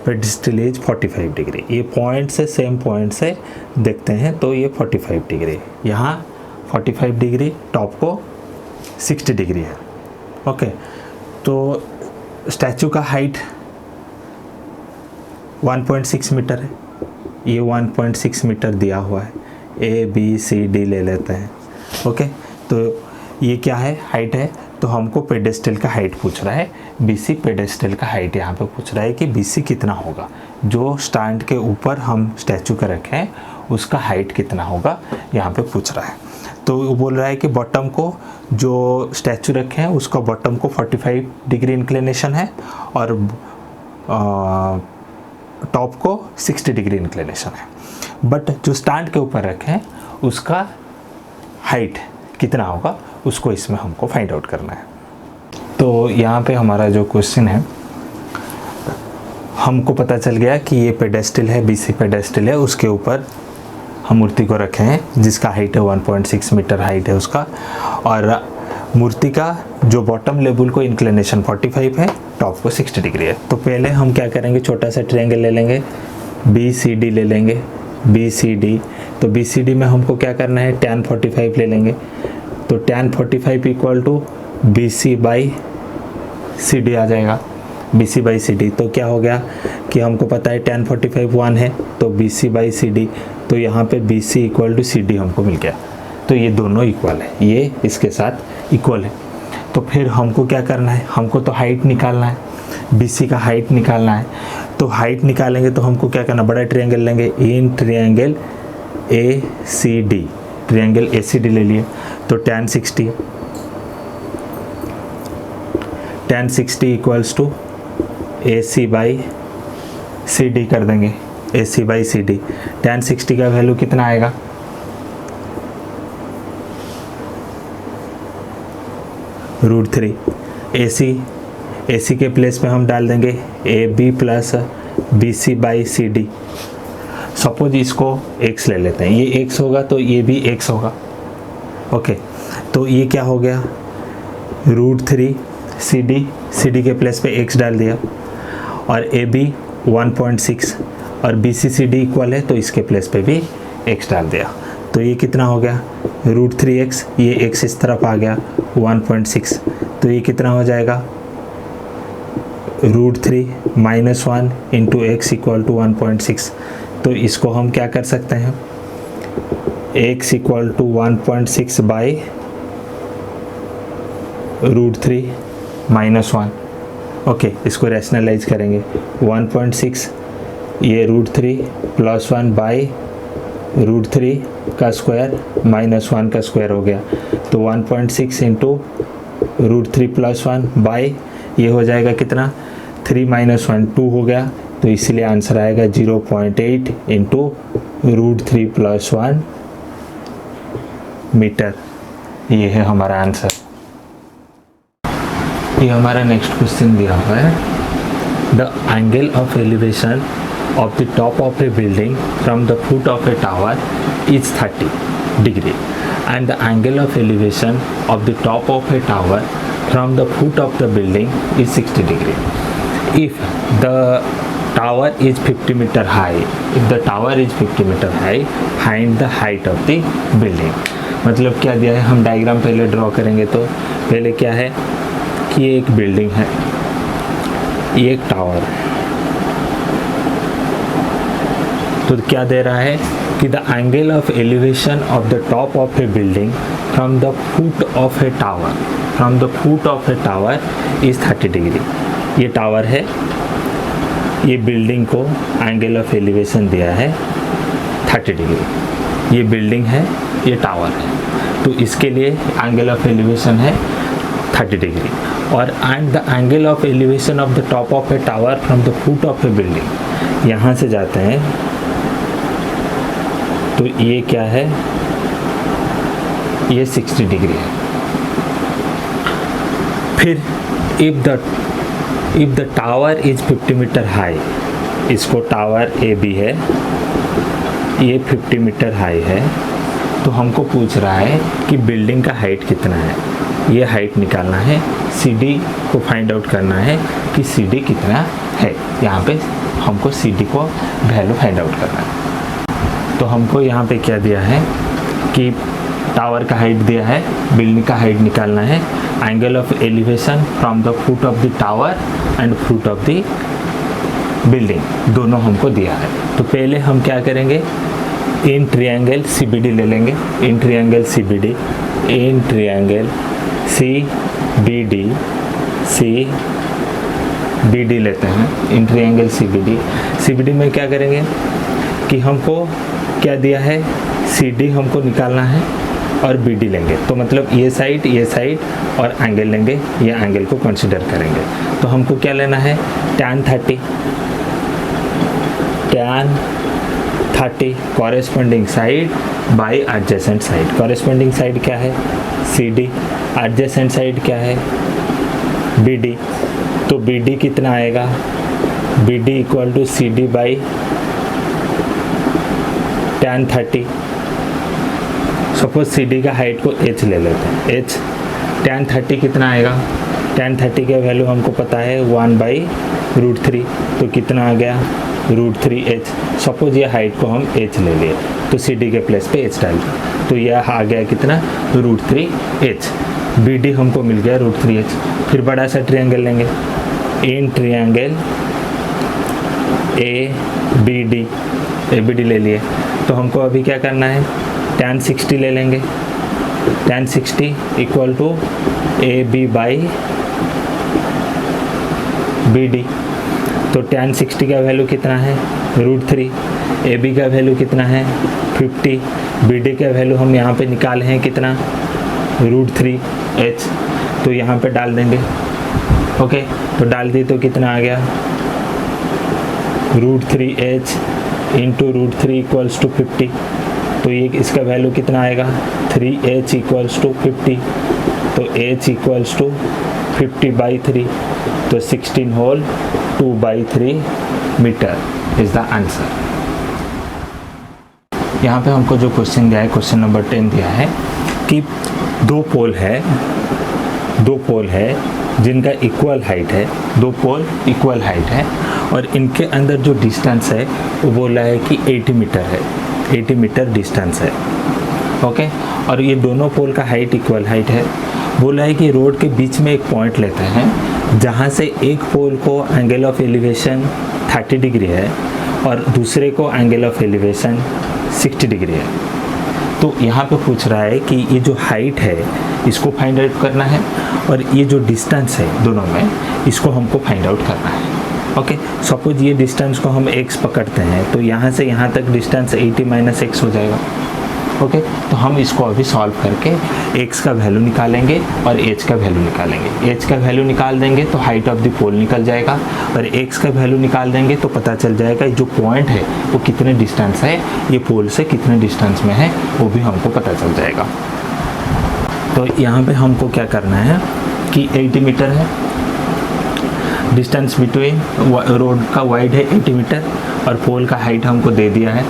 [SPEAKER 1] pedestal is 45 degree. ये पॉइंट से, सेम पॉइंट से देखते हैं तो ये 45 डिग्री, यहाँ 45 डिग्री, टॉप को 60 डिग्री है। ओके, तो स्टैचू का हाइट 1.6 मीटर है, ये 1.6 मीटर दिया हुआ है। ए बी सी डी ले लेते हैं। ओके, तो ये क्या है, हाइट है। तो हमको पेडेस्टल का हाइट पूछ रहा है, बीसी पेडेस्टल का हाइट यहाँ पे पूछ रहा है कि बीसी कितना होगा, जो स्टैंड के ऊपर हम स्टैचू का रखे हैं उसका हाइट कितना होगा, यहाँ पे पूछ रहा है। तो वो बोल रहा है कि बॉटम को, जो स्टैचू रखे हैं उसका बॉटम को 45 डिग्री इंक्लिनेशन है, और टॉप को 60 डिग्री इंक्लिनेशन है। बट जो स्टैंड के ऊपर रखे हैं उसका हाइट कितना होगा, उसको इसमें हमको फाइंड आउट करना है। तो यहाँ पे हमारा जो क्वेश्चन है, हमको पता चल गया कि ये पेडेस्टल है, बीसी पेडेस्टल है, उसके ऊपर हम मूर्ति को रखे हैं जिसका हाइट है 1.6 मीटर हाइट है उसका, और मूर्ति का जो बॉटम लेवल को इंक्लिनेशन 45 है, टॉप को 60 डिग्री है। तो पहले हम क्या करेंगे, छोटा सा ट्रायंगल ले लेंगे, BCD ले लेंगे, BCD। तो BCD में हमको क्या करना है, tan 45 ले लेंगे। तो tan 45 equal to BC by CD आ जाएगा, BC बाई CD। तो क्या हो गया कि हमको पता है tan 45 1 है, तो BC बाई CD, तो यहाँ पे BC इक्वल टू CD हमको मिल गया। तो ये दोनों इक्वल है, ये इसके साथ इक्वल है। तो फिर हमको क्या करना है, हमको तो हाइट निकालना है, BC का हाइट निकालना है। तो हाइट निकालेंगे तो हमको क्या करना, बड़ा ट्रायंगल लेंगे, in triangle ACD, triangle ACD ले लिए। तो tan 60 equals to AC by CD कर देंगे, AC बाई CD। tan 60 का वैल्यू कितना आएगा, √3। AC के प्लेस पे हम डाल देंगे AB plus BC by CD। Suppose इसको x ले लेते हैं, ये x होगा तो ये भी x होगा। ओके, तो ये क्या हो गया, √3 CD के प्लेस पे x डाल दिया, और AB 1.6 और BC CD इक्वल है तो इसके प्लेस पे भी x डाल दिया। तो ये कितना हो गया, √3x, ये x इस तरफ आ गया 1.6, तो ये कितना हो जाएगा, √3 - 1 इंटू x इक्वल टू 1.6। तो इसको हम क्या कर सकते हैं, x equal to 1.6 by √3 - 1। Okay, इसको रैशनलाइज करेंगे, 1.6 ये √3 प्लस 1 बाई √3 का स्क्वायर माइनस 1 का स्क्वायर हो गया। तो 1.6 इंटू √3 प्लस 1 बाई ये हो जाएगा कितना, 3 - 1 2 हो गया। तो इसलिए आंसर आएगा 0.8 इंटू √3 प्लस 1 मीटर। ये है हमारा आंसर। ये हमारा नेक्स्ट क्वेश्चन दिया हुआ है, the angle of elevation of the top of a building from the foot of a tower is 30 degree and the angle of elevation of the top of a tower from the foot of the building is 60 degree. If the tower is 50 meter high, find the height of the building. मतलब क्या दिया है, हम diagram पहले draw करेंगे। तो पहले क्या है कि ये एक बिल्डिंग है, ये एक टावर है। तो क्या दे रहा है कि the angle of elevation of the top of A building from the foot of a tower is 30 degree. ये टावर है, ये बिल्डिंग को एंगल ऑफ एलिवेशन दिया है 30 डिग्री। ये बिल्डिंग है, ये टावर है, तो इसके लिए एंगल ऑफ एलिवेशन है 30 डिग्री। और and the angle of elevation of the top of a tower from the foot of A building, यहाँ से जाते हैं तो ये क्या है, ये 60 डिग्री है। फिर if the tower is 50 metre high, इसको टावर ए बी है, ये 50 मीटर हाई है, तो हमको पूछ रहा है कि बिल्डिंग का हाइट कितना है। ये हाइट निकालना है, CD को फाइंड आउट करना है कि CD कितना है। यहाँ पे हमको CD को वैल्यू फाइंड आउट करना है। तो हमको यहाँ पे क्या दिया है कि टावर का हाइट दिया है, बिल्डिंग का हाइट निकालना है, angle of elevation from the foot of the tower and foot of the building, दोनों हमको दिया है। तो पहले हम क्या करेंगे, इन ट्रायंगल CBD ले लेंगे, इन ट्रायंगल CBD लेते हैं, इन ट्रायंगल CBD में क्या करेंगे कि हमको क्या दिया है, CD हमको निकालना है और BD लेंगे। तो मतलब ये साइड और एंगल लेंगे, ये एंगल को कंसीडर करेंगे। तो हमको क्या लेना है, tan 30 corresponding side by adjacent side. Corresponding side क्या है, CD, एडजेसेंट साइड क्या है, BD। तो BD कितना आएगा, BD equal to CD by tan 30, suppose C D का हाइट को h ले लेते हैं, h tan 30 कितना आएगा, tan 30 का वैल्यू हमको पता है 1/√3, तो कितना आ गया √3h। सपोज ये हाइट को हम h ले लिए तो सी डी के प्लेस पे h डाल दिया, तो यह आ गया कितना √3h। बी डी हमको मिल गया √3h। फिर बड़ा सा ट्रायंगल लेंगे, in triangle A B D ले लिए, तो हमको अभी क्या करना है, tan 60 ले लेंगे, tan 60 equal to A B by B D. तो tan 60 का वैल्यू कितना है √3, ए बी का वैल्यू कितना है 50, बी डी का वैल्यू हम यहाँ पे निकाले हैं कितना √3h, तो यहाँ पे डाल देंगे। ओके, तो डाल दी तो कितना आ गया √3h इंटू √3 इक्वल्स टू 50, तो ये इसका वैल्यू कितना आएगा 3h इक्वल्स टू 50, तो h इक्वल्स टू 50/3, तो 16 whole 2/3 metre is the answer. यहाँ पे हमको जो क्वेश्चन दिया है, क्वेश्चन नंबर 10 दिया है कि दो पोल है जिनका इक्वल हाइट है, दो पोल इक्वल हाइट है और इनके अंदर जो डिस्टेंस है वो बोला है कि 80 मीटर है, 80 मीटर डिस्टेंस है। ओके, और ये दोनों पोल का हाइट इक्वल हाइट है। बोला है कि रोड के बीच में एक पॉइंट लेते हैं जहाँ से एक पोल को एंगल ऑफ एलिवेशन 30 डिग्री है और दूसरे को एंगल ऑफ एलिवेशन 60 डिग्री है। तो यहाँ पे पूछ रहा है कि ये जो हाइट है इसको फाइंड आउट करना है और ये जो डिस्टेंस है दोनों में इसको हमको फाइंड आउट करना है। ओके, सपोज ये डिस्टेंस को हम x पकड़ते हैं तो यहाँ से यहाँ तक डिस्टेंस 80 - x हो जाएगा। ओके, तो हम इसको अभी सॉल्व करके x का वैल्यू निकालेंगे और h का वैल्यू निकालेंगे। h का वैल्यू निकाल देंगे तो हाइट ऑफ द पोल निकल जाएगा और x का वैल्यू निकाल देंगे तो पता चल जाएगा जो पॉइंट है वो कितने डिस्टेंस है, ये पोल से कितने डिस्टेंस में है वो भी हमको पता चल जाएगा। तो यहाँ पे हमको क्या करना है कि 80 मीटर है डिस्टेंस बिटवीन, रोड का वाइड है 80 मीटर और पोल का हाइट हमको दे दिया है।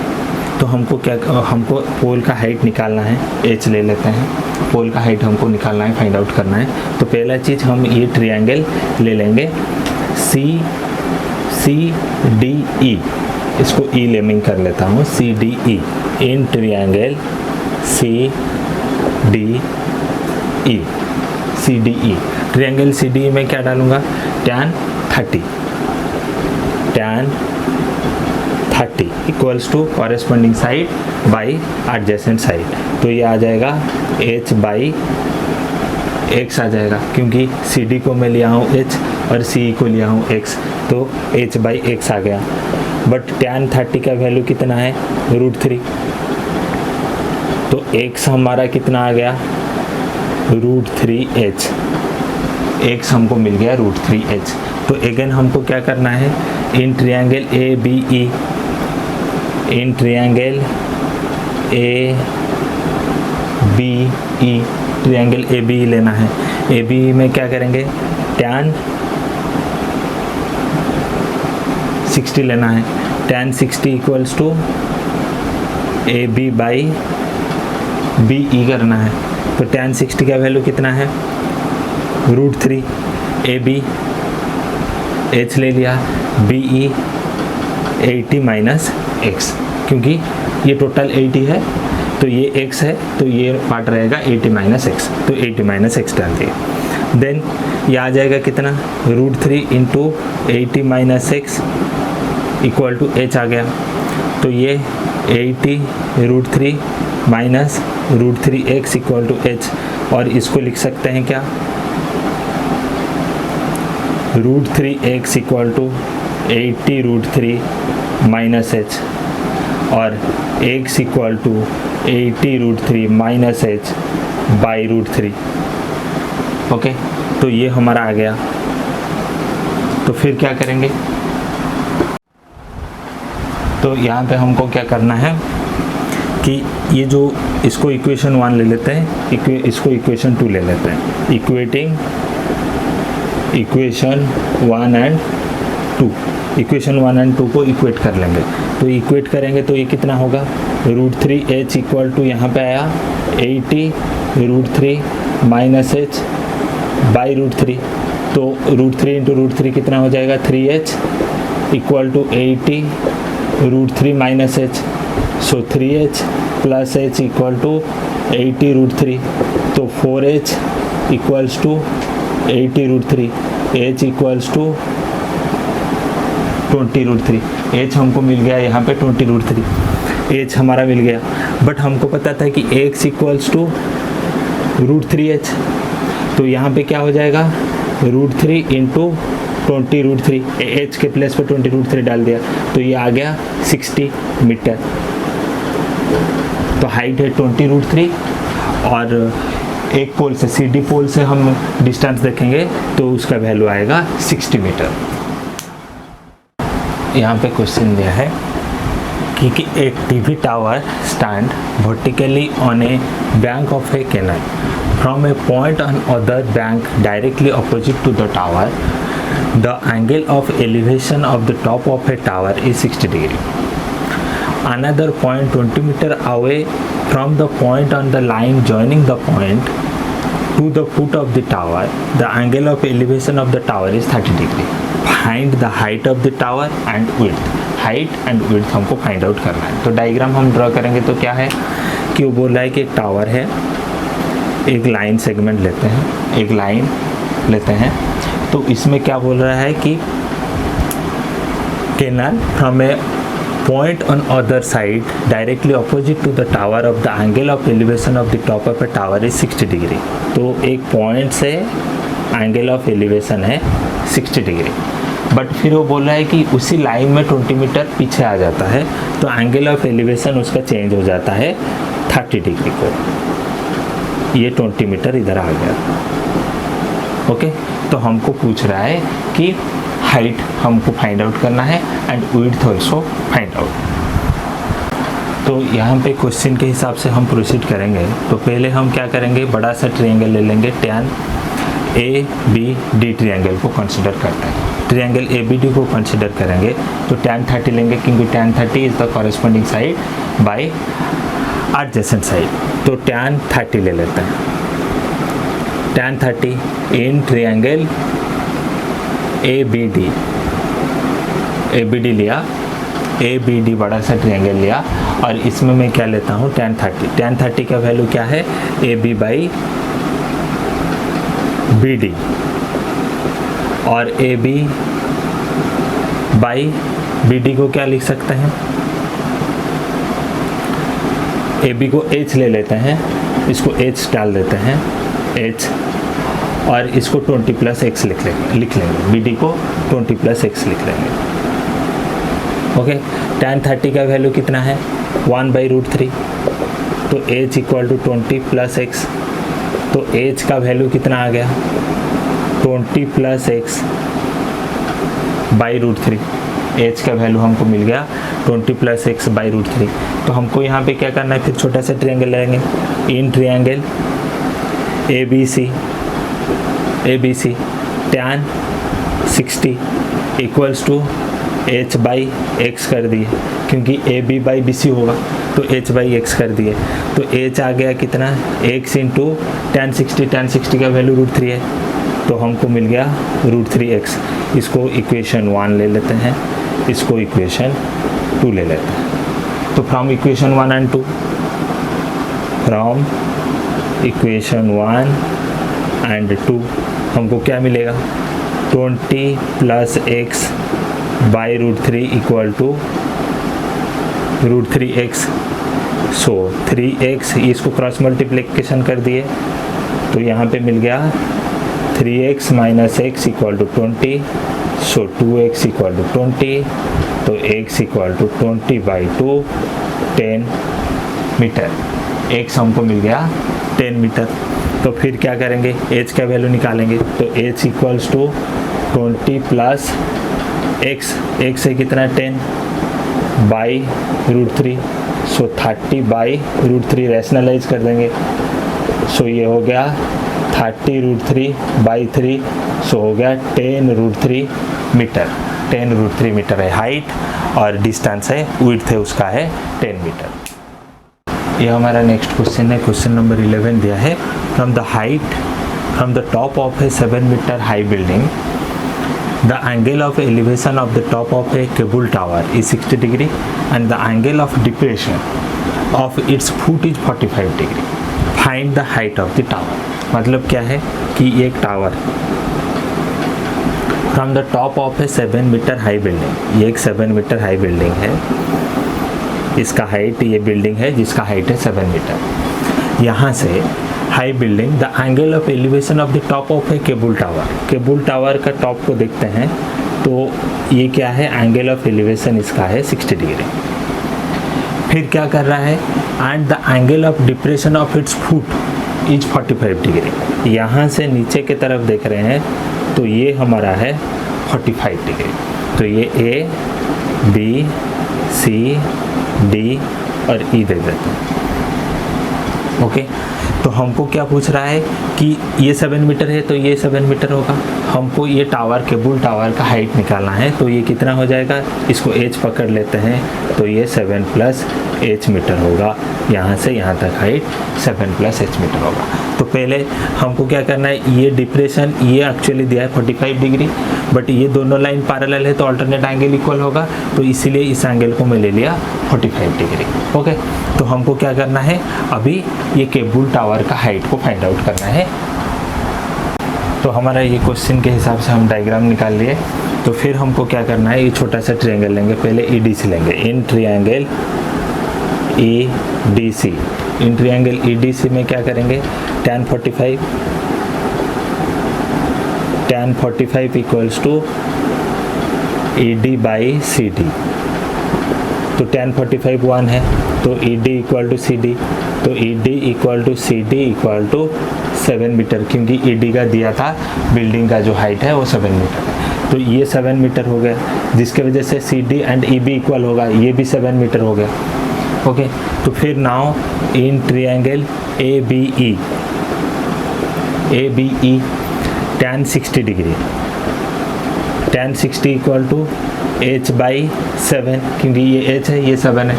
[SPEAKER 1] तो हमको पोल का हाइट निकालना है, h ले लेते हैं, पोल का हाइट हमको निकालना है, फाइंड आउट करना है। तो पहला चीज़ हम ये ट्रायंगल ले लेंगे CDE, इसको E लेमिंग कर लेता हूँ, CDE, in triangle CDE, triangle CDE में क्या डालूँगा tan 30 equals to corresponding side by adjacent side, तो ये आ जाएगा h/x आ जाएगा क्योंकि CD को मैं लिया हूँ h और CE को लिया हूँ x, तो h/x आ गया। बट tan 30 का वैल्यू कितना है √3, तो x हमारा कितना आ गया √3h, x हमको मिल गया √3h। तो अगेन हमको क्या करना है, in triangle ABE, in triangle ABE, triangle ABE लेना है। ABE में क्या करेंगे, tan 60 लेना है, tan 60 इक्वल्स टू AB/BE करना है। तो tan 60 का वैल्यू कितना है √3, AB h ले लिया, BE 80 - x, क्योंकि ये टोटल 80 है तो ये x है तो ये पार्ट रहेगा 80 - x, तो 80 - x डाल दिए। देन ये आ जाएगा कितना √3 into 80 - x equal to h आ गया, तो ये 80 √3 minus √3x equal to h, और इसको लिख सकते हैं क्या √3x equal to 80 √3 minus h और x equal to 80 √3 minus h by √3। Okay, तो ये हमारा आ गया। तो फिर क्या करेंगे, तो यहाँ पे हमको क्या करना है कि ये जो इसको इक्वेशन 1 ले लेते हैं, इसको इक्वेशन 2 ले लेते हैं, equating equation 1 and 2, equation 1 and 2 को इक्वेट कर लेंगे। तो इक्वेट करेंगे तो ये कितना होगा, √3h इक्वल टू यहाँ पे आया 80 √3 माइनस h बाई √3। तो √3 इंटू √3 कितना हो जाएगा, 3h equal to 80 √3 minus h। So 3h plus h equal to 80 √3। तो 4h equals to 80 √3, h equals to 20 √3। h हमको मिल गया यहाँ पे 20 √3, h हमारा मिल गया। बट हमको पता था कि x इक्वल्स टू √3h। तो यहाँ पे क्या हो जाएगा, √3 इंटू 20 √3, h के प्लेस पे 20 √3 डाल दिया तो ये आ गया 60 मीटर। तो हाइट है 20 √3 और एक पोल से CD पोल से हम डिस्टेंस देखेंगे तो उसका वैल्यू आएगा 60 मीटर। यहाँ पे क्वेश्चन दिया है कि एक TV tower stand vertically on a bank of a canal from a point on other bank directly opposite to the tower, the angle of elevation of the top of a tower is 60 degree. Another point 20 meter away from the point on the line joining the point to the foot of the tower, the angle of elevation of the tower is 30 degree. Find the height of the tower and width. Height and width हमको find out करना है। तो diagram हम draw करेंगे तो क्या है कि वो बोल रहा है कि एक टावर है, एक लाइन सेगमेंट लेते हैं, एक लाइन लेते हैं। तो इसमें क्या बोल रहा है कि canal from a point on other side directly opposite to the tower of the angle of elevation of the top of a tower is 60 degree। तो एक पॉइंट से एंगल ऑफ एलिवेशन है 60 डिग्री। बट फिर वो बोल रहा है कि उसी लाइन में 20 मीटर पीछे आ जाता है तो एंगल ऑफ एलिवेशन उसका चेंज हो जाता है 30 डिग्री को। ये 20 मीटर इधर आ गया। ओके, तो हमको पूछ रहा है कि हाइट हमको फाइंड आउट करना है and width also find out. तो यहाँ पे क्वेश्चन के हिसाब से हम प्रोसीड करेंगे। तो पहले हम क्या करेंगे, बड़ा सा ट्रायंगल ले लेंगे, tan ABD ट्रायंगल को कंसीडर करते हैं। ट्रायंगल ABD को कंसीडर करेंगे तो tan 30 लेंगे क्योंकि tan 30 is the corresponding side by adjacent side. तो tan 30 ले लेते हैं। tan 30 इन ट्रायंगल ABD लिया, ABD बड़ा सा ट्रायंगल लिया और इसमें मैं क्या लेता हूँ tan 30। tan 30 का वैल्यू क्या है, AB बाई BD और AB बाई BD को क्या लिख सकते हैं, AB को H ले लेते हैं, इसको H डाल देते हैं H और इसको 20 प्लस x लिख लेंगे BD को 20 प्लस x लिख लेंगे। ओके, tan 30 का वैल्यू कितना है 1/√3। तो h equal to 20 plus x। तो h का वैल्यू कितना आ गया 20 प्लस x बाई √3। h का वैल्यू हमको मिल गया 20 प्लस x बाई √3। तो हमको यहाँ पे क्या करना है, फिर छोटा सा ट्रायंगल लेंगे। In triangle ABC tan 60 equals to h by x कर दिए क्योंकि AB बाई BC होगा तो h बाई x कर दिए। तो h आ गया कितना, x इंटू tan 60 का वैल्यू √3 है तो हमको मिल गया √3x। इसको इक्वेशन 1 ले लेते हैं, इसको इक्वेशन 2 ले लेते हैं। तो from equation 1 and 2, from equation 1 and 2 हमको क्या मिलेगा 20 plus x by √3 equal to √3x। So 3x, इसको क्रॉस मल्टीप्लिकेशन कर दिए तो यहाँ पे मिल गया 3x minus x equal to 20। So 2x equal to 20। तो x equal to 20/2 10 metre. x हमको मिल गया 10 मीटर। तो फिर क्या करेंगे, h का वैल्यू निकालेंगे। तो h equals to 20 plus x है कितना 10 बाई √3। सो 30 बाई √3 रैशनलाइज कर देंगे। सो ये हो गया 30 √3 बाई 3। सो हो गया 10 √3 मीटर। 10√3 मीटर है हाइट, और डिस्टेंस है विड्थ है उसका है 10 मीटर। ये हमारा नेक्स्ट क्वेश्चन है, क्वेश्चन नंबर 11 दिया है, from the height from the top of a 7 metre high building the angle of elevation of the top of a cable tower is 60 degree and the angle of depression of its foot is 45 degree. Find the height of the tower. मतलब क्या है कि एक tower from the top of a 7 metre high building, ये एक 7 metre high building है, इसका height, ये बिल्डिंग है जिसका हाइट है 7 मीटर। यहाँ से high building, the angle of elevation of the top of A cable tower, cable tower का टॉप को देखते हैं तो ये क्या है, एंगल ऑफ एलिवेशन इसका है 60 डिग्री। फिर क्या कर रहा है, and the angle of depression of its foot is 45 degree. यहाँ से नीचे की तरफ देख रहे हैं तो ये हमारा है 45 डिग्री। तो ये ए बी सी डी और ई दे देते हैं। ओके, तो हमको क्या पूछ रहा है कि ये 7 मीटर है तो ये 7 मीटर होगा, हमको ये टावर, केबल टावर का हाइट निकालना है, तो ये कितना हो जाएगा, इसको एच पकड़ लेते हैं तो ये 7 प्लस एच मीटर होगा, यहाँ से यहाँ तक हाइट 7 प्लस एच मीटर होगा। तो पहले हमको क्या करना है, ये डिप्रेशन ये एक्चुअली दिया है 45 डिग्री, बट ये दोनों लाइन पैरेलल है तो अल्टरनेट एंगल इक्वल होगा, तो इसीलिए इस एंगल को मैं ले लिया 45 डिग्री। ओके, तो हमको क्या करना है, अभी ये केबल टावर का हाइट को फाइंड आउट करना है। तो हमारा ये क्वेश्चन के हिसाब से हम डायग्राम निकाल लिए। तो फिर हमको क्या करना है, ये छोटा सा ट्रायंगल लेंगे, पहले EDC लेंगे, in triangle EDC। In triangle EDC में क्या करेंगे, tan 45 equals to ED by CD। तो tan 45 1 है तो ED इक्वल टू CD, तो ED equal to CD equal to 7 metre, क्योंकि ED का दिया था बिल्डिंग का जो हाइट है वो 7 मीटर है, तो ये 7 मीटर हो गया, जिसके वजह से CD एंड EB इक्वल होगा, ये भी 7 मीटर हो गया। ओके, तो फिर now in triangle ABE tan 60 degree, tan 60 equal to H by 7, क्योंकि ये H है ये 7 है,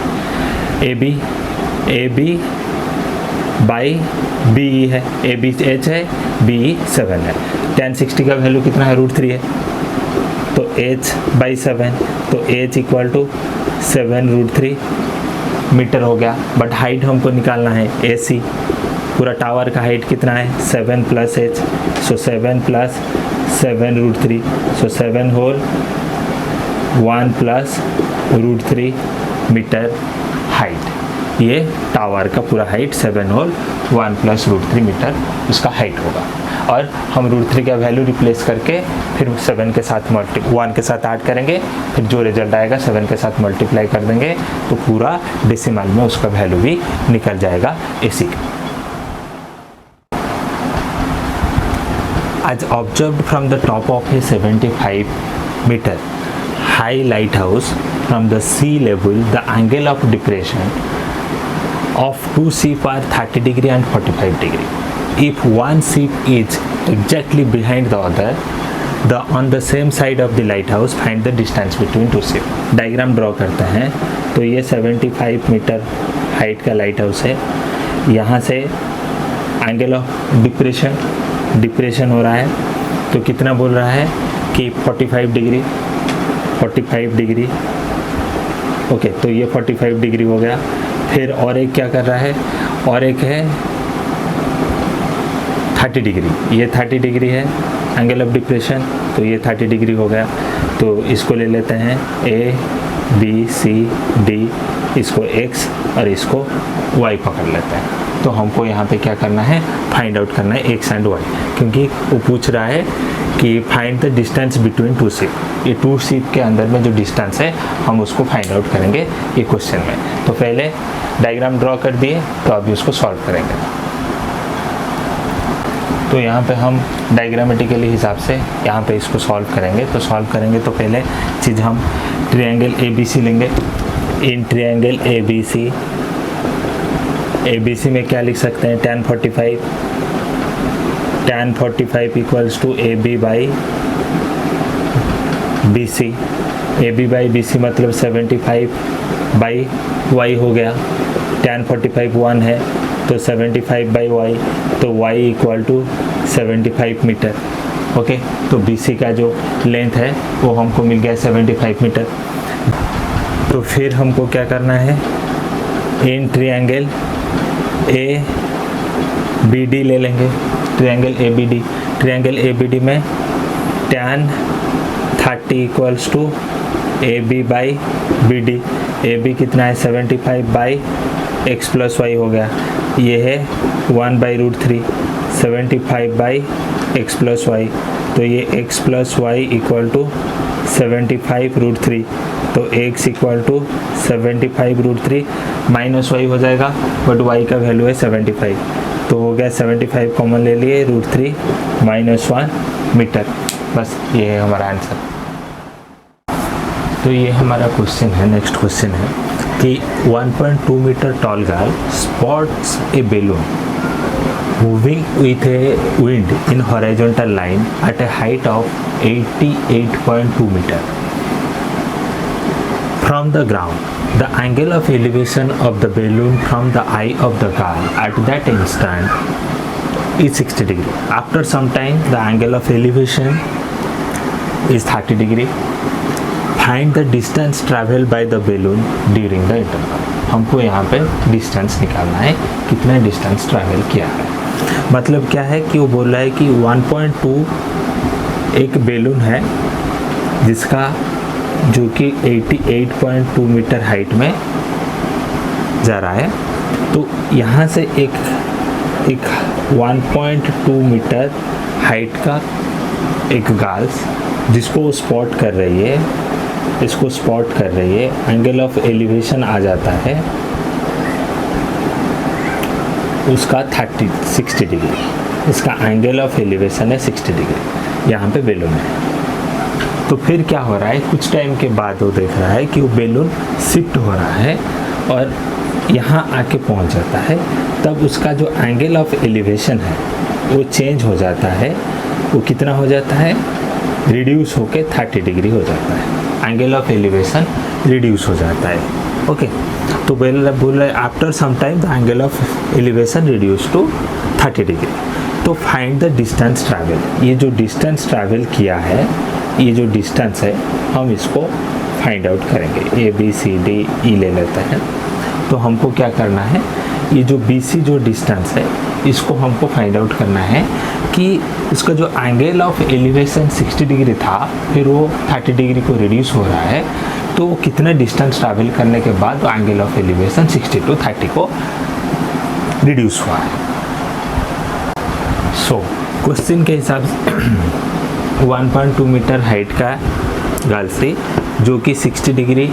[SPEAKER 1] AB बाई BE है, AB H है BE 7 है, tan 60 का वैल्यू कितना है, √3 है, तो H बाई 7, तो H इक्वल टू 7√3 मीटर हो गया। बट हाइट हमको निकालना है AC, पूरा टावर का हाइट कितना है 7 प्लस H, सो 7 प्लस 7√3, सो 7 होल 1 प्लस √3 मीटर हाइट। ये टावर का पूरा हाइट 7 होल 1 प्लस √3 मीटर उसका हाइट होगा। और हम √3 का वैल्यू रिप्लेस करके फिर 7 के साथ 1 के साथ ऐड करेंगे, फिर जो रिजल्ट आएगा 7 के साथ मल्टीप्लाई कर देंगे, तो पूरा डेसिमल में उसका वैल्यू भी निकल जाएगा AC का। As observed from the top of a 75 meter high lighthouse from the sea level, the angle of depression of two ships are 30 degree and 45 degree. If one ship is exactly behind the other, on the same side of the lighthouse, find the distance between two ships. Diagram draw करते हैं। तो ये 75 metre height का light house है, यहाँ से angle of depression हो रहा है, तो कितना बोल रहा है कि 45 डिग्री। ओके, तो ये 45 डिग्री हो गया। फिर और एक क्या कर रहा है, और एक है 30 डिग्री, ये 30 डिग्री है एंगल ऑफ डिप्रेशन, तो ये 30 डिग्री हो गया। तो इसको ले लेते हैं A B C D, इसको X और इसको Y पकड़ लेते हैं। तो हमको यहाँ पे क्या करना है, फाइंड आउट करना है X एंड Y, क्योंकि वो पूछ रहा है कि find the distance between two ship. ये टू शिप के अंदर में जो डिस्टेंस है हम उसको फाइंड आउट करेंगे ये क्वेश्चन में। तो पहले डायग्राम ड्रॉ कर दिए, तो अभी उसको सॉल्व करेंगे। तो यहाँ पे हम डायग्रामेटिकली हिसाब से यहाँ पे इसको सॉल्व करेंगे। तो सॉल्व करेंगे तो पहले चीज़ हम ट्रायंगल ABC लेंगे। इन ट्रायंगल ABC में क्या लिख सकते हैं, tan 45 equals to AB by B C, A B by B C मतलब 75 बाई वाई हो गया, tan 45 1 है तो 75 बाई वाई, तो y equal to 75 metre. Okay, तो बी सी का जो लेंथ है वो हमको मिल गया 75 मीटर। तो फिर हमको क्या करना है, in triangle A B D ले लेंगे, triangle A B D, triangle A B D में tan 30 equals to A B by B D, A B कितना है 75 बाई एक्स प्लस वाई हो गया, ये है 1/√3, 75 बाई एक्स प्लस वाई, तो ये X plus Y equal to 75√3, तो x equal to 75√3 minus Y हो जाएगा, बट y का वैल्यू है 75, तो हो गया 75 कॉमन ले लिए, √3 -1 मीटर। बस ये है हमारा आंसर। तो ये हमारा क्वेश्चन है, नेक्स्ट क्वेश्चन है कि 1.2 मीटर tall girl spots a balloon moving with a wind in horizontal line at a height of 88.2 meter from the ground. The angle of elevation of the balloon from the eye of the girl at that instant is 60 degree. After some time, the angle of elevation is 30 degree. Find the distance traveled by the balloon during the interval. हमको यहाँ पे distance निकालना है, कितना distance travel किया है। मतलब क्या है कि वो बोल रहा है कि 1.2 एक बेलून है जिसका जो कि 88.2 मीटर हाइट में जा रहा है, तो यहाँ से एक 1.2 मीटर हाइट का एक गर्ल्स जिसको स्पॉट कर रही है, इसको स्पॉट कर रही है, एंगल ऑफ एलिवेशन आ जाता है उसका 60 डिग्री, इसका एंगल ऑफ एलिवेशन है 60 डिग्री यहाँ पे बेलून है। तो फिर क्या हो रहा है, कुछ टाइम के बाद वो देख रहा है कि वो बेलून शिफ्ट हो रहा है और यहाँ आके पहुँच जाता है, तब उसका जो एंगल ऑफ एलिवेशन है वो चेंज हो जाता है, वो कितना हो जाता है, रिड्यूस होके 30 डिग्री हो जाता है, एंगल ऑफ एलिवेशन रिड्यूस हो जाता है। ओके, तो बोल रहा है after some time the angle of elevation reduce to 30 degree. तो फाइंड द डिस्टेंस ट्रैवल, ये जो डिस्टेंस ट्रैवल किया है, ये जो डिस्टेंस है हम इसको फाइंड आउट करेंगे। ए बी सी डी ई ले लेते हैं। तो हमको क्या करना है, ये जो बी सी जो डिस्टेंस है इसको हमको फाइंड आउट करना है कि इसका जो एंगल ऑफ एलिवेशन 60 डिग्री था, फिर वो 30 डिग्री को रिड्यूस हो रहा है, तो कितना डिस्टेंस ट्रैवल करने के बाद एंगल ऑफ एलिवेशन 60 to 30 को रिड्यूस हुआ है। सो क्वेश्चन के हिसाब से 1.2 मीटर हाइट का गर्ल से जो कि 60 डिग्री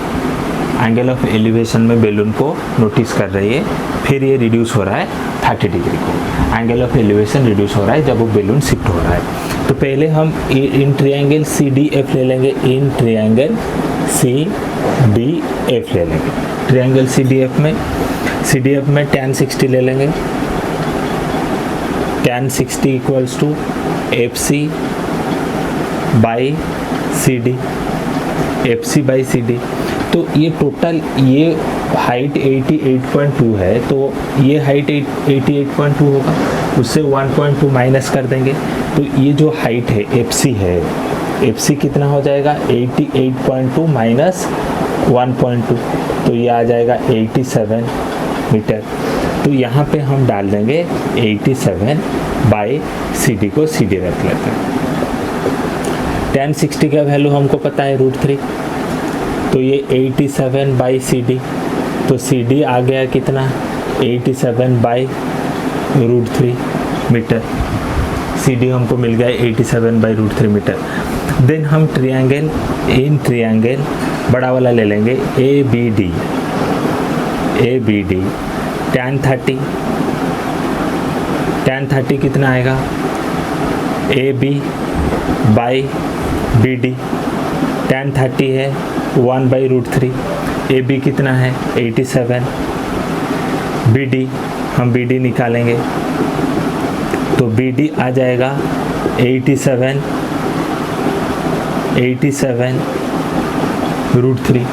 [SPEAKER 1] एंगल ऑफ एलिवेशन में बेलून को नोटिस कर रही है, फिर ये रिड्यूस हो रहा है 30 डिग्री को, एंगल ऑफ एलिवेशन रिड्यूस हो रहा है जब वो बेलून शिफ्ट हो रहा है। तो पहले हम in triangle C D F ले लेंगे, in triangle C D F ले लेंगे। ट्रायंगल सी डी एफ में tan 60 ले लेंगे, tan 60 equals to F C by C D, F C by C D. तो ये टोटल ये हाइट 88.2 है, तो ये हाइट 88.2 होगा, उससे 1.2 माइनस कर देंगे, तो ये जो हाइट है FC है, FC कितना हो जाएगा 88.2 माइनस 1.2, तो ये आ जाएगा 87 मीटर। तो यहाँ पे हम डाल देंगे 87 बाई CD को CD रख लेते हैं। tan 60 का वैल्यू हमको पता है √3, तो ये 87 बाई CD, तो CD आ गया कितना 87 बाई √3 मीटर, CD हमको मिल गया 87 बाई √3 मीटर। देन हम ट्रायंगल इन ट्रायंगल बड़ा वाला ले लेंगे ABD, tan 30 कितना आएगा AB बाई BD, tan 30 है 1/√3, AB कितना है 87, BD हम BD निकालेंगे, तो BD आ जाएगा 87 87 रूट 3,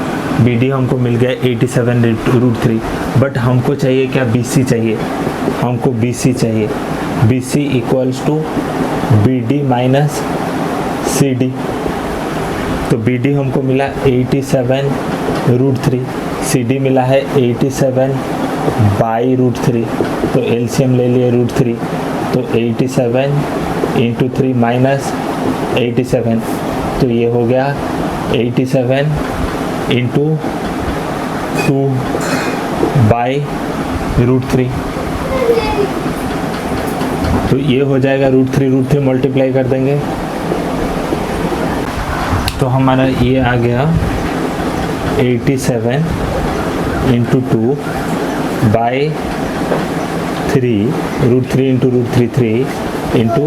[SPEAKER 1] बी डी हमको मिल गया 87 रूट 3, बट हमको चाहिए क्या, बी सी चाहिए, हमको बी सी चाहिए, B C equals to B D minus C D. तो बी डी हमको मिला 87 रूट 3, सी डी मिला है 87 बाई रूट 3, तो एलसीएम ले लिए रूट 3, तो 87 इंटू 3 माइनस 87, तो ये हो गया 87 इंटू 2 बाई रूट 3, तो ये हो जाएगा रूट 3 मल्टीप्लाई कर देंगे, तो हमारा ये आ गया 87 into 2 by 3 root 3 into root 3 3 into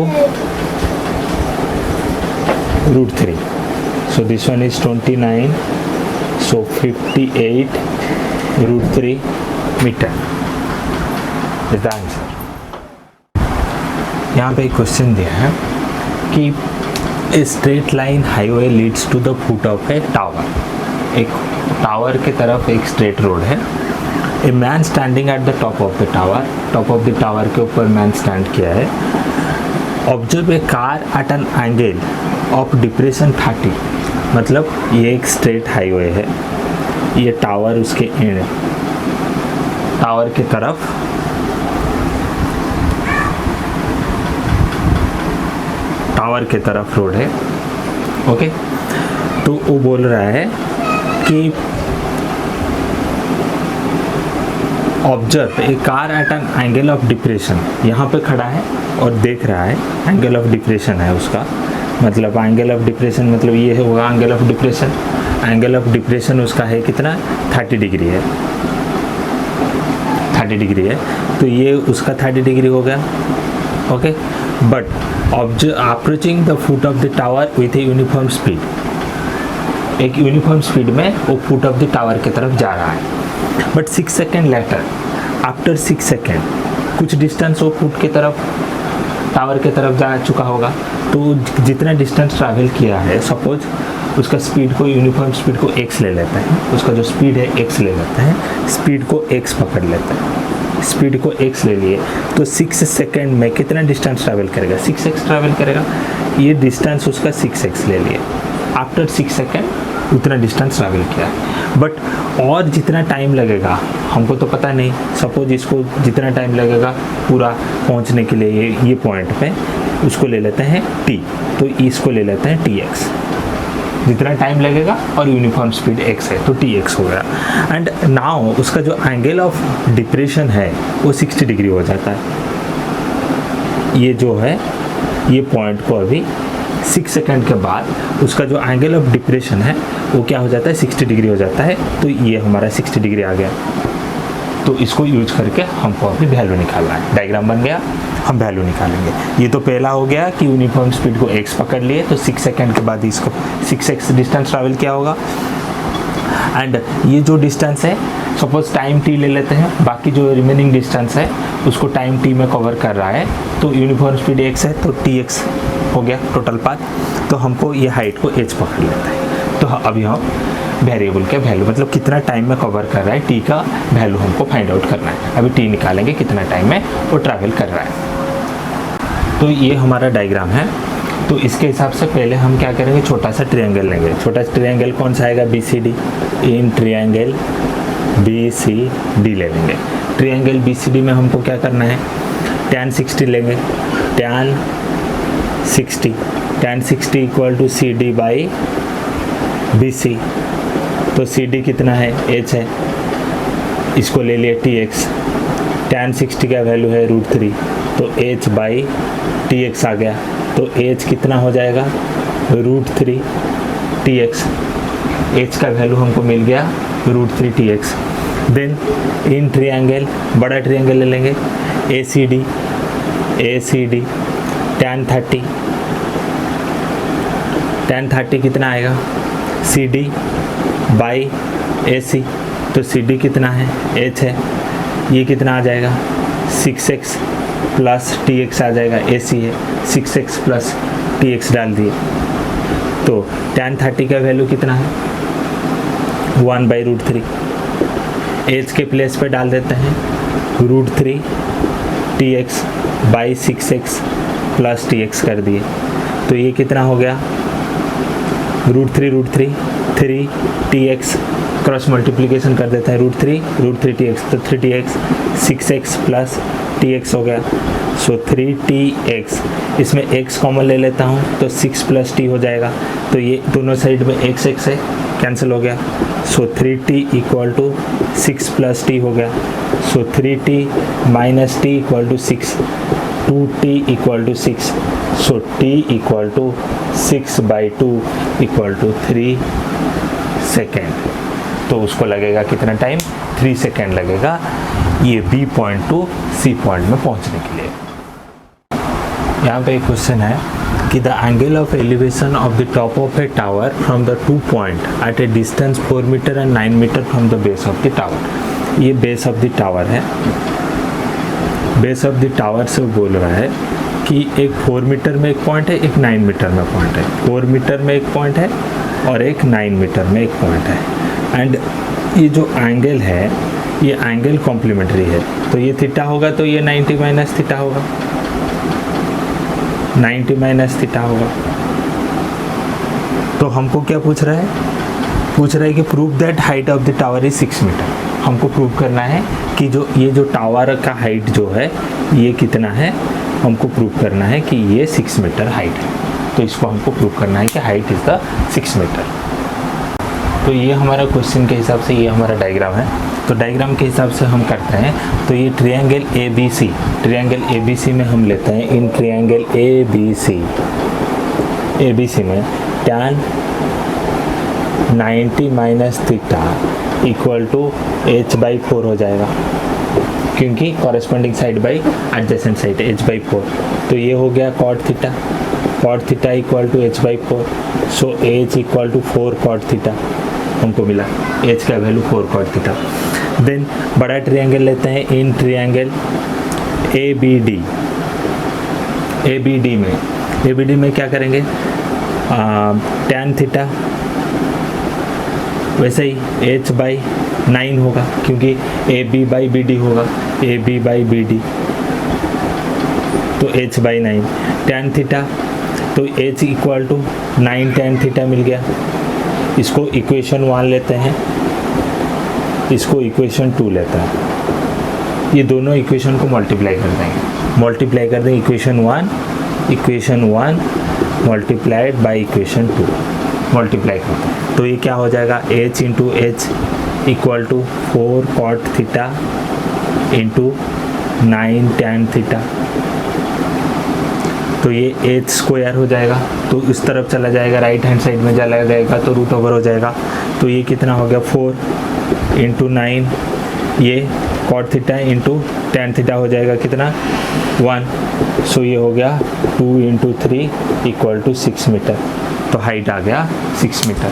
[SPEAKER 1] root 3, so this one is 29, so 58 root 3 metre is the answer। यहाँ पे एक क्वेश्चन दिया है कि a straight line highway leads to the foot of a tower, एक टावर की तरफ एक स्ट्रेट रोड है, a man standing at the top of the tower, top of the tower के ऊपर मैन स्टैंड किया है, observe a car at an angle of depression 30, मतलब ये एक स्ट्रेट हाईवे है, ये टावर उसके एंड, टावर की तरफ रोड है, ओके। तो वो बोल रहा है कि observe a car at an angle of depression, यहाँ पे खड़ा है और देख रहा है, एंगल ऑफ डिप्रेशन है उसका, मतलब एंगल ऑफ डिप्रेशन मतलब ये होगा angle of depression, angle of depression उसका है कितना, 30 डिग्री है, 30 डिग्री है, तो ये उसका 30 डिग्री हो गया, okay. But approaching the foot of the tower with a uniform speed, एक यूनिफॉर्म स्पीड में वो फुट ऑफ द टावर की तरफ जा रहा है, but 6 second later, after 6 second कुछ डिस्टेंस वो फुट की तरफ, टावर की तरफ जा चुका होगा, तो जितना डिस्टेंस ट्रैवल किया है, सपोज उसका स्पीड को, यूनिफॉर्म स्पीड को x ले लेते हैं, उसका जो स्पीड है x ले लेते हैं, स्पीड को x पकड़ लेते हैं, स्पीड को x ले लिए, तो 6 सेकेंड में कितना डिस्टेंस ट्रैवल करेगा, 6x ट्रैवल करेगा, ये डिस्टेंस उसका 6x ले लिए, आफ्टर 6 सेकेंड उतना डिस्टेंस ट्रैवल किया, बट और जितना टाइम लगेगा हमको तो पता नहीं, सपोज इसको जितना टाइम लगेगा पूरा पहुंचने के लिए ये पॉइंट पे, उसको ले लेते हैं t, तो इसको ले लेते हैं tx, जितना टाइम लगेगा और यूनिफॉर्म स्पीड x है तो tx हो गया, एंड नाउ उसका जो एंगल ऑफ डिप्रेशन है वो 60 डिग्री हो जाता है, ये जो है ये पॉइंट को अभी 6 सेकंड के बाद उसका जो एंगल ऑफ डिप्रेशन है वो क्या हो जाता है, 60 डिग्री हो जाता है, तो ये हमारा 60 डिग्री आ गया, तो इसको यूज करके हमको अभी वैल्यू निकालना है, डायग्राम बन गया, हम वैल्यू निकालेंगे। ये तो पहला हो गया कि यूनिफॉर्म स्पीड को x पकड़ लिए, तो 6 सेकंड के बाद इसको 6x डिस्टेंस ट्रैवल किया होगा, एंड ये जो डिस्टेंस है सपोज टाइम t ले लेते हैं, बाकी जो रिमेनिंग डिस्टेंस है उसको टाइम t में कवर कर रहा है, तो यूनिफॉर्म स्पीड x है तो tx हो गया टोटल पाथ, तो हमको ये हाइट को h पकड़ लेता है, तो अभी हम वेरिएबल के वैल्यू मतलब कितना टाइम में कवर कर रहा है t का वैल्यू हमको फाइंड आउट करना है, अभी t निकालेंगे कितना टाइम में वो ट्रैवल कर रहा है। तो ये हमारा डायग्राम है, तो इसके हिसाब से पहले हम क्या करेंगे, छोटा सा ट्रायंगल लेंगे, छोटा सा ट्रायंगल कौन सा आएगा, BCD, इन ट्रायंगल BCD ले लेंगे, ट्रायंगल BCD में हमको क्या करना है, tan 60 लेंगे, tan 60 equal to CD by BC, तो CD कितना है, h है, इसको ले लिए tx, tan 60 का वैल्यू है √3, तो h बाई tx आ गया, तो h कितना हो जाएगा, √3 tx, h का वैल्यू हमको मिल गया √3 tx। देन इन ट्रायंगल, बड़ा ट्रायंगल ले लेंगे, ACD tan 30 कितना आएगा, CD बाई AC, तो CD कितना है, h है, ये कितना आ जाएगा, 6x प्लस tx आ जाएगा, AC है, 6x प्लस tx डाल दिए, तो tan 30 का वैल्यू कितना है 1/√3। एच के प्लेस पे डाल देते हैं √3 tx by 6x plus tx कर दिए, तो ये कितना हो गया √3 3 tx क्रॉस मल्टीप्लिकेशन कर देते हैं √3 tx, तो 3tx 6x प्लस tx हो गया। सो 3tx, इसमें x कॉमन ले लेता हूँ तो 6 प्लस t हो जाएगा, तो ये दोनों साइड में x है कैंसिल हो गया। So 3t equal to 6 plus t हो गया। So 3t minus t equal to 6, 2t equal to 6। So t equal to 6/2 equal to 3 second. तो उसको लगेगा कितना टाइम 3 सेकेंड लगेगा ये B point two C point में पहुंचने के लिए। यहाँ पे एक क्वेश्चन है कि the angle of elevation of the top of a tower from the 2 point at a distance 4 metre and 9 metre from the base of the tower. ये बेस ऑफ द टावर है। बेस ऑफ द टावर से वो बोल रहा है कि एक 4 metre में एक पॉइंट है, एक 9 मीटर में पॉइंट है। 4 मीटर में एक पॉइंट है और एक 9 मीटर में एक पॉइंट है। एंड ये जो एंगल है ये एंगल कॉम्प्लीमेंट्री है, तो ये थीटा होगा तो ये 90 माइनस थीटा होगा, 90 माइनस थीटा होगा। तो हमको क्या पूछ रहा है, पूछ रहा है कि prove that height of the tower is 6 metre. हमको प्रूव करना है कि जो ये जो टावर का हाइट जो है ये कितना है, हमको प्रूव करना है कि ये 6 मीटर हाइट है। तो इसको हमको प्रूव करना है कि हाइट इज़ द 6 मीटर। तो ये हमारा क्वेश्चन के हिसाब से ये हमारा डायग्राम है। तो डायग्राम के हिसाब से हम करते हैं, तो ये ट्रायंगल ABC, ट्रायंगल ABC में हम लेते हैं, इन ट्रायंगल ABC में tan 90 minus theta equal to h/4 हो जाएगा, क्योंकि corresponding side by adjacent side h/4। तो ये हो गया cot theta, cot theta equal to h/4। So h equal to 4 cot theta हमको मिला, h का वैल्यू 4 cot थीटा। देन बड़ा ट्रायंगल लेते हैं, इन ट्रायंगल ABD में क्या करेंगे, tan थीटा वैसे ही h/9 होगा, क्योंकि AB/BD होगा, AB/BD तो h/9 tan थीटा, तो h equal to 9 tan theta मिल गया। इसको इक्वेशन 1 लेते हैं, इसको इक्वेशन 2 लेते हैं। ये दोनों इक्वेशन को मल्टीप्लाई कर देंगे, equation 1 multiplied by equation 2 multiply करते हैं। तो ये क्या हो जाएगा, h into h equal to 4 cot theta into 9 tan theta. तो ये h स्क्वायर हो जाएगा, तो इस तरफ चला जाएगा, राइट हैंड साइड में चला जाएगा तो रूट ओवर हो जाएगा। तो ये कितना हो गया 4 इंटू 9, ये cot theta into tan theta हो जाएगा कितना 1। सो ये हो गया 2 इंटू 3 इक्वल टू 6 मीटर। तो हाइट आ गया 6 मीटर।